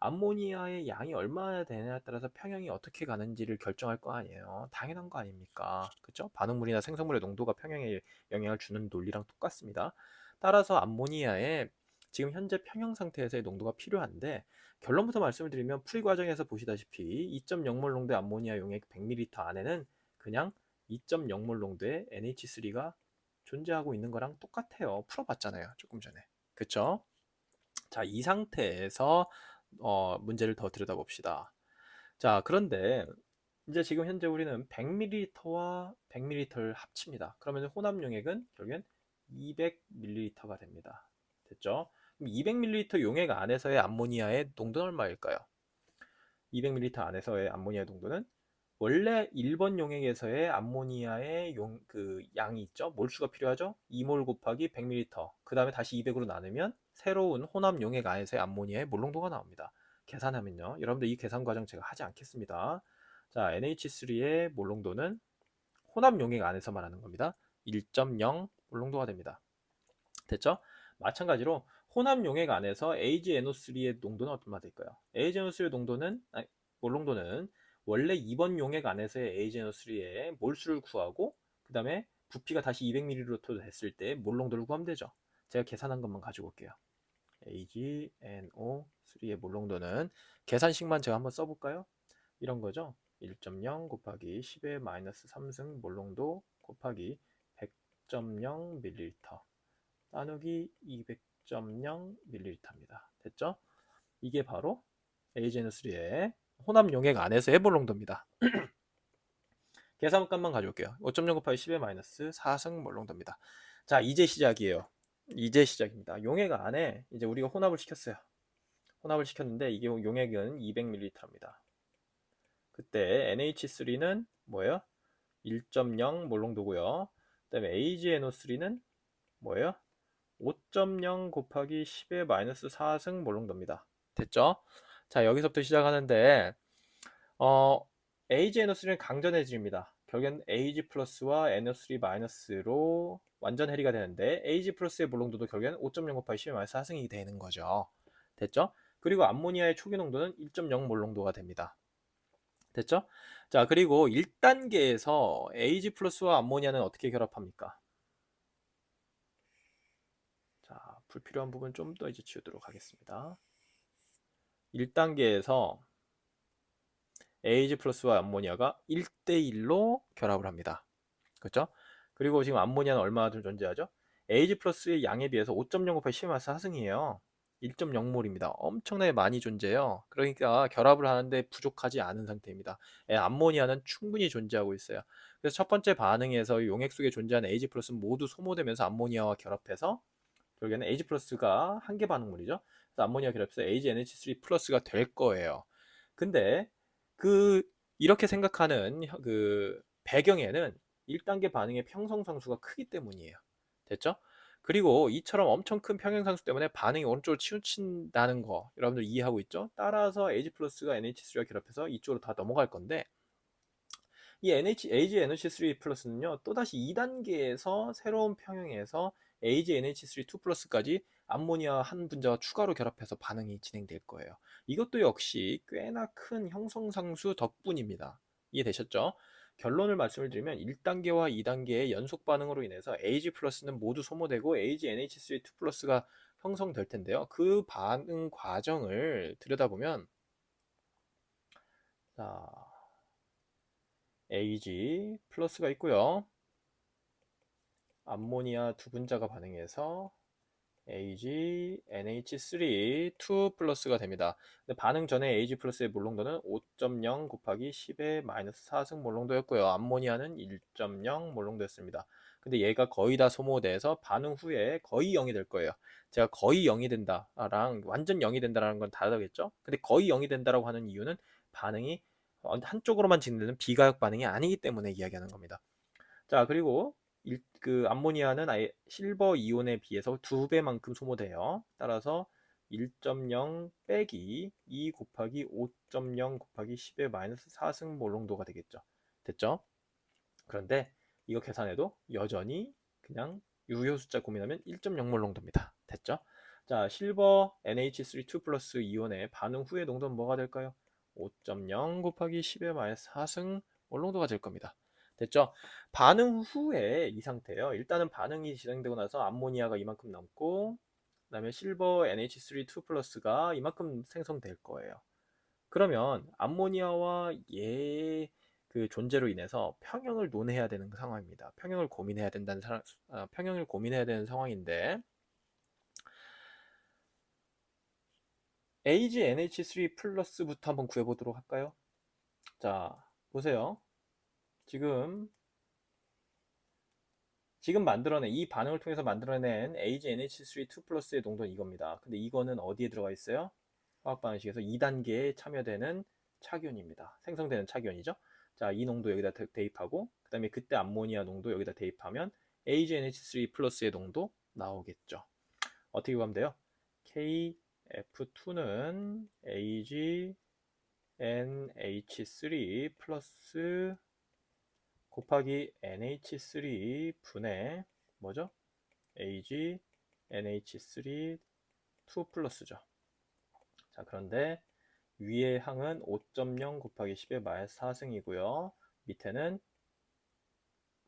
암모니아의 양이 얼마나 되냐에 따라서 평형이 어떻게 가는지를 결정할 거 아니에요. 당연한 거 아닙니까? 그렇죠? 반응물이나 생성물의 농도가 평형에 영향을 주는 논리랑 똑같습니다. 따라서 암모니아의 지금 현재 평형 상태에서의 농도가 필요한데 결론부터 말씀을 드리면 풀이 과정에서 보시다시피 2.0몰 농도의 암모니아 용액 100ml 안에는 그냥 2.0몰 농도의 NH3가 존재하고 있는 거랑 똑같아요. 풀어봤잖아요. 조금 전에. 그쵸? 자, 이 상태에서 문제를 더 들여다봅시다. 자, 그런데 이제 지금 현재 우리는 100ml와 100ml를 합칩니다. 그러면 혼합 용액은 결국엔 200ml가 됩니다. 됐죠? 그럼 200ml 용액 안에서의 암모니아의 농도는 얼마일까요? 200ml 안에서의 암모니아 농도는 원래 1번 용액에서의 암모니아의 양이 있죠. 몰수가 필요하죠. 2몰 곱하기 100ml. 그 다음에 다시 200으로 나누면 새로운 혼합 용액 안에서의 암모니아의 몰 농도가 나옵니다. 계산하면요. 여러분들 이 계산 과정 제가 하지 않겠습니다. 자, NH3의 몰 농도는 혼합 용액 안에서 말하는 겁니다. 1.0 몰 농도가 됩니다. 됐죠? 마찬가지로 혼합 용액 안에서 AgNO3의 농도는 얼마 될까요? AgNO3의 몰 농도는 원래 2번 용액 안에서의 AgNO3의 몰수를 구하고 그 다음에 부피가 다시 200ml 됐을 때 몰 농도를 구하면 되죠. 제가 계산한 것만 가지고 올게요. AgNO3의 몰 농도는 계산식만 제가 한번 써볼까요? 이런 거죠. 1.0 곱하기 10의 마이너스 3승 몰 농도 곱하기 100.0ml 나누기 200.0ml입니다. 됐죠? 이게 바로 AgN3의 혼합 용액 안에서의 몰 농도입니다. 계산값만 가져올게요. 5.0 곱하기 10의 마이너스 4승 몰 농도입니다. 자, 이제 시작이에요. 이제 시작입니다. 용액 안에 이제 우리가 혼합을 시켰어요. 혼합을 시켰는데 이게 용액은 200ml입니다. 그때 NH3는 뭐예요? 1.0 몰 농도고요. 그 다음에 AgNO3는 뭐예요? 5.0 곱하기 10의 마이너스 4승 몰 농도입니다. 됐죠? 자, 여기서부터 시작하는데 AgNO3는 강전해집니다. 결국엔 Ag 플러스와 NO3 마이너스로 완전 해리가 되는데 Ag 플러스의 몰 농도도 결국엔 5.0 곱하기 10의 마이너스 4승이 되는 거죠. 됐죠? 그리고 암모니아의 초기 농도는 1.0 몰 농도가 됩니다. 됐죠? 자, 그리고 1단계에서 Ag 플러스와 암모니아는 어떻게 결합합니까? 자, 불필요한 부분 좀 더 이제 지우도록 하겠습니다. 1단계에서 AG 플러스와 암모니아가 1대1로 결합을 합니다. 그렇죠? 그리고 지금 암모니아는 얼마나 좀 존재하죠? AG 플러스의 양에 비해서 5.0 곱하기 10의 마스 하승이에요. 1.0몰입니다. 엄청나게 많이 존재해요. 그러니까 결합을 하는데 부족하지 않은 상태입니다. 암모니아는 충분히 존재하고 있어요. 그래서 첫 번째 반응에서 용액 속에 존재하는 AG 플러스는 모두 소모되면서 암모니아와 결합해서 결국에는 AG 플러스가 한계 반응물이죠. 그래서 암모니아 결합해서 AgNH3 플러스가 될 거예요. 근데 그 이렇게 생각하는 그 배경에는 1단계 반응의 평성상수가 크기 때문이에요. 됐죠? 그리고 이처럼 엄청 큰 평행상수 때문에 반응이 오른쪽으로 치우친다는 거 여러분들 이해하고 있죠? 따라서 AG 플러스가 NH3와 결합해서 이쪽으로 다 넘어갈 건데 이 AgNH3 플러스는요 또다시 2단계에서 새로운 평형에서 AgNH3 2 플러스까지 암모니아 한 분자와 추가로 결합해서 반응이 진행될 거예요. 이것도 역시 꽤나 큰 형성상수 덕분입니다. 이해되셨죠? 결론을 말씀을 드리면 1단계와 2단계의 연속 반응으로 인해서 AG 플러스는 모두 소모되고 AgNH3 2 플러스가 형성될 텐데요. 그 반응 과정을 들여다보면 자, AG 플러스가 있고요. 암모니아 두 분자가 반응해서 AgNH3 2 플러스가 됩니다. 근데 반응 전에 AG 플러스의 몰롱도는 5.0 곱하기 10의 마이너스 4승 몰롱도였고요. 암모니아는 1.0 몰롱도였습니다. 근데 얘가 거의 다 소모돼서 반응 후에 거의 0이 될 거예요. 제가 거의 0이 된다랑 완전 0이 된다라는 건 다르겠죠? 근데 거의 0이 된다라고 하는 이유는 반응이 한쪽으로만 진행되는 비가역 반응이 아니기 때문에 이야기하는 겁니다. 자, 그리고 그 암모니아는 아예 실버 이온에 비해서 2배만큼 소모돼요. 따라서 1.0 빼기 2 곱하기 5.0 곱하기 10의 마이너스 4승 몰롱도가 되겠죠. 됐죠? 그런데 이거 계산해도 여전히 그냥 유효 숫자 고민하면 1.0 몰롱도입니다. 됐죠? 자, 실버 NH3 2 플러스 이온의 반응 후의 농도는 뭐가 될까요? 5.0 곱하기 10의 마이너스 4승 몰롱도가 될 겁니다. 됐죠? 반응 후에 이 상태예요. 일단은 반응이 진행되고 나서 암모니아가 이만큼 남고 그다음에 실버 NH3 2 플러스가 이만큼 생성될 거예요. 그러면 암모니아와 얘 그 존재로 인해서 평형을 논해야 되는 상황입니다. 평형을 고민해야 된다는 평형을 고민해야 되는 상황인데 AgNH3 플러스부터 한번 구해보도록 할까요? 자, 보세요. 지금 만들어낸 이 반응을 통해서 만들어낸 AgNH3 2 플러스의 농도는 이겁니다. 근데 이거는 어디에 들어가 있어요? 화학 반응식에서 2단계에 참여되는 착이온입니다. 생성되는 착이온이죠. 자, 이 농도 여기다 대입하고 그 다음에 그때 암모니아 농도 여기다 대입하면 AgNH3 플러스의 농도 나오겠죠. 어떻게 구하면 돼요? KF2는 AgNH3 플러스 곱하기 NH3 분의 뭐죠? AgNH3 2 플러스죠. 자, 그런데 위의 항은 5.0 곱하기 10의 마이너스 4승이고요. 밑에는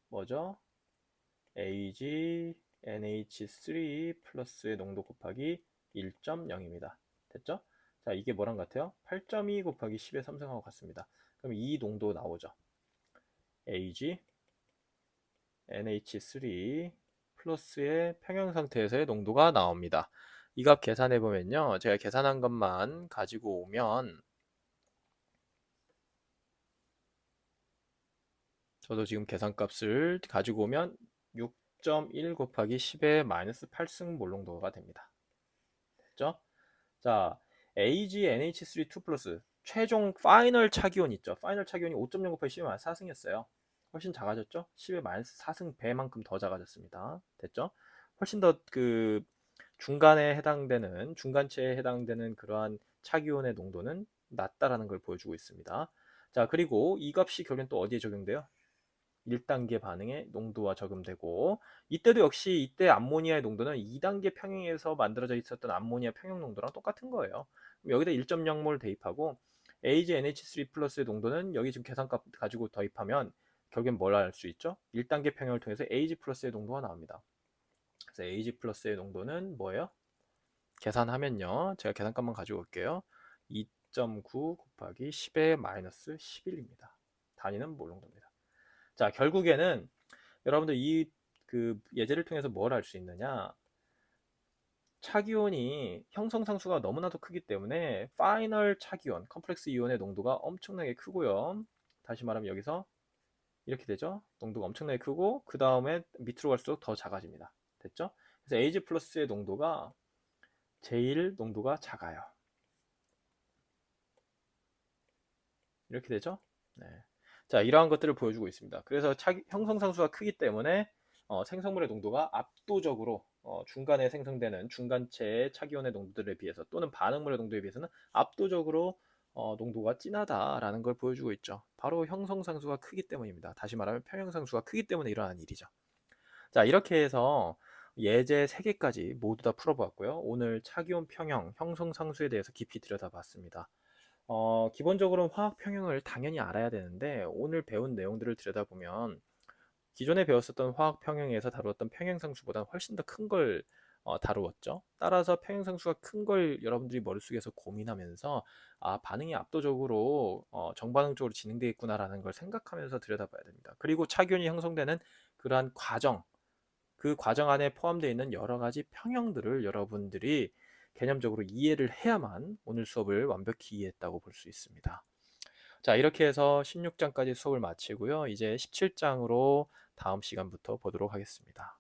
뭐죠? AgNH3 플러스의 농도 곱하기 1.0입니다. 됐죠? 자, 이게 뭐랑 같아요? 8.2 곱하기 10의 3승하고 같습니다. 그럼 이 농도 나오죠. AgNH3 플러스의 평형 상태에서의 농도가 나옵니다. 이 값 계산해 보면요. 제가 계산한 것만 가지고 오면 저도 지금 계산값을 가지고 오면 6.1 곱하기 10의 마이너스 8승 몰롱도가 됩니다. 됐죠? 자, AgNH3 2 플러스 최종 파이널 차기온 있죠. 파이널 차기온이 5.0 곱하기 10의 마이너스 4승이었어요. 훨씬 작아졌죠? 10의 마이너스 4승 배만큼 더 작아졌습니다. 됐죠? 훨씬 더 그 중간에 해당되는 중간체에 해당되는 그러한 차기온의 농도는 낮다라는 걸 보여주고 있습니다. 자, 그리고 이 값이 결국엔 또 어디에 적용돼요? 1단계 반응의 농도와 적용되고 이때도 역시 이때 암모니아의 농도는 2단계 평형에서 만들어져 있었던 암모니아 평형 농도랑 똑같은 거예요. 여기다 1.0몰 대입하고 AgNH3 플러스의 농도는 여기 지금 계산값 가지고 대입하면 결국엔 뭘 알 수 있죠? 1단계 평형을 통해서 AG 플러스의 농도가 나옵니다. 그래서 AG 플러스의 농도는 뭐예요? 계산하면요. 제가 계산값만 가지고 올게요. 2.9 곱하기 10의 마이너스 11입니다. 단위는 몰롱도입니다. 자, 결국에는 여러분들 이 그 예제를 통해서 뭘 알 수 있느냐? 차기온이 형성상수가 너무나도 크기 때문에 파이널 차기온, 컴플렉스 이온의 농도가 엄청나게 크고요. 다시 말하면 여기서 이렇게 되죠. 농도가 엄청나게 크고 그 다음에 밑으로 갈수록 더 작아집니다. 됐죠? 그래서 Ag 플러스의 농도가 제일 농도가 작아요. 이렇게 되죠? 네. 자, 이러한 것들을 보여주고 있습니다. 그래서 형성상수가 크기 때문에 생성물의 농도가 압도적으로 중간에 생성되는 중간체의 차기온의 농도들에 비해서 또는 반응물의 농도에 비해서는 압도적으로 농도가 진하다라는 걸 보여주고 있죠. 바로 형성상수가 크기 때문입니다. 다시 말하면 평형상수가 크기 때문에 일어나는 일이죠. 자, 이렇게 해서 예제 3개까지 모두 다 풀어보았고요. 오늘 차기온 평형, 형성상수에 대해서 깊이 들여다봤습니다. 기본적으로 화학 평형을 당연히 알아야 되는데 오늘 배운 내용들을 들여다보면 기존에 배웠었던 화학 평형에서 다루었던 평형상수보다 훨씬 더 큰 걸 다루었죠. 따라서 평형상수가 큰 걸 여러분들이 머릿속에서 고민하면서 반응이 압도적으로 정반응 쪽으로 진행되겠구나라는 걸 생각하면서 들여다봐야 됩니다. 그리고 차기온이 형성되는 그러한 과정, 그 과정 안에 포함되어 있는 여러 가지 평형들을 여러분들이 개념적으로 이해를 해야만 오늘 수업을 완벽히 이해했다고 볼 수 있습니다. 자, 이렇게 해서 16장까지 수업을 마치고요. 이제 17장으로 다음 시간부터 보도록 하겠습니다.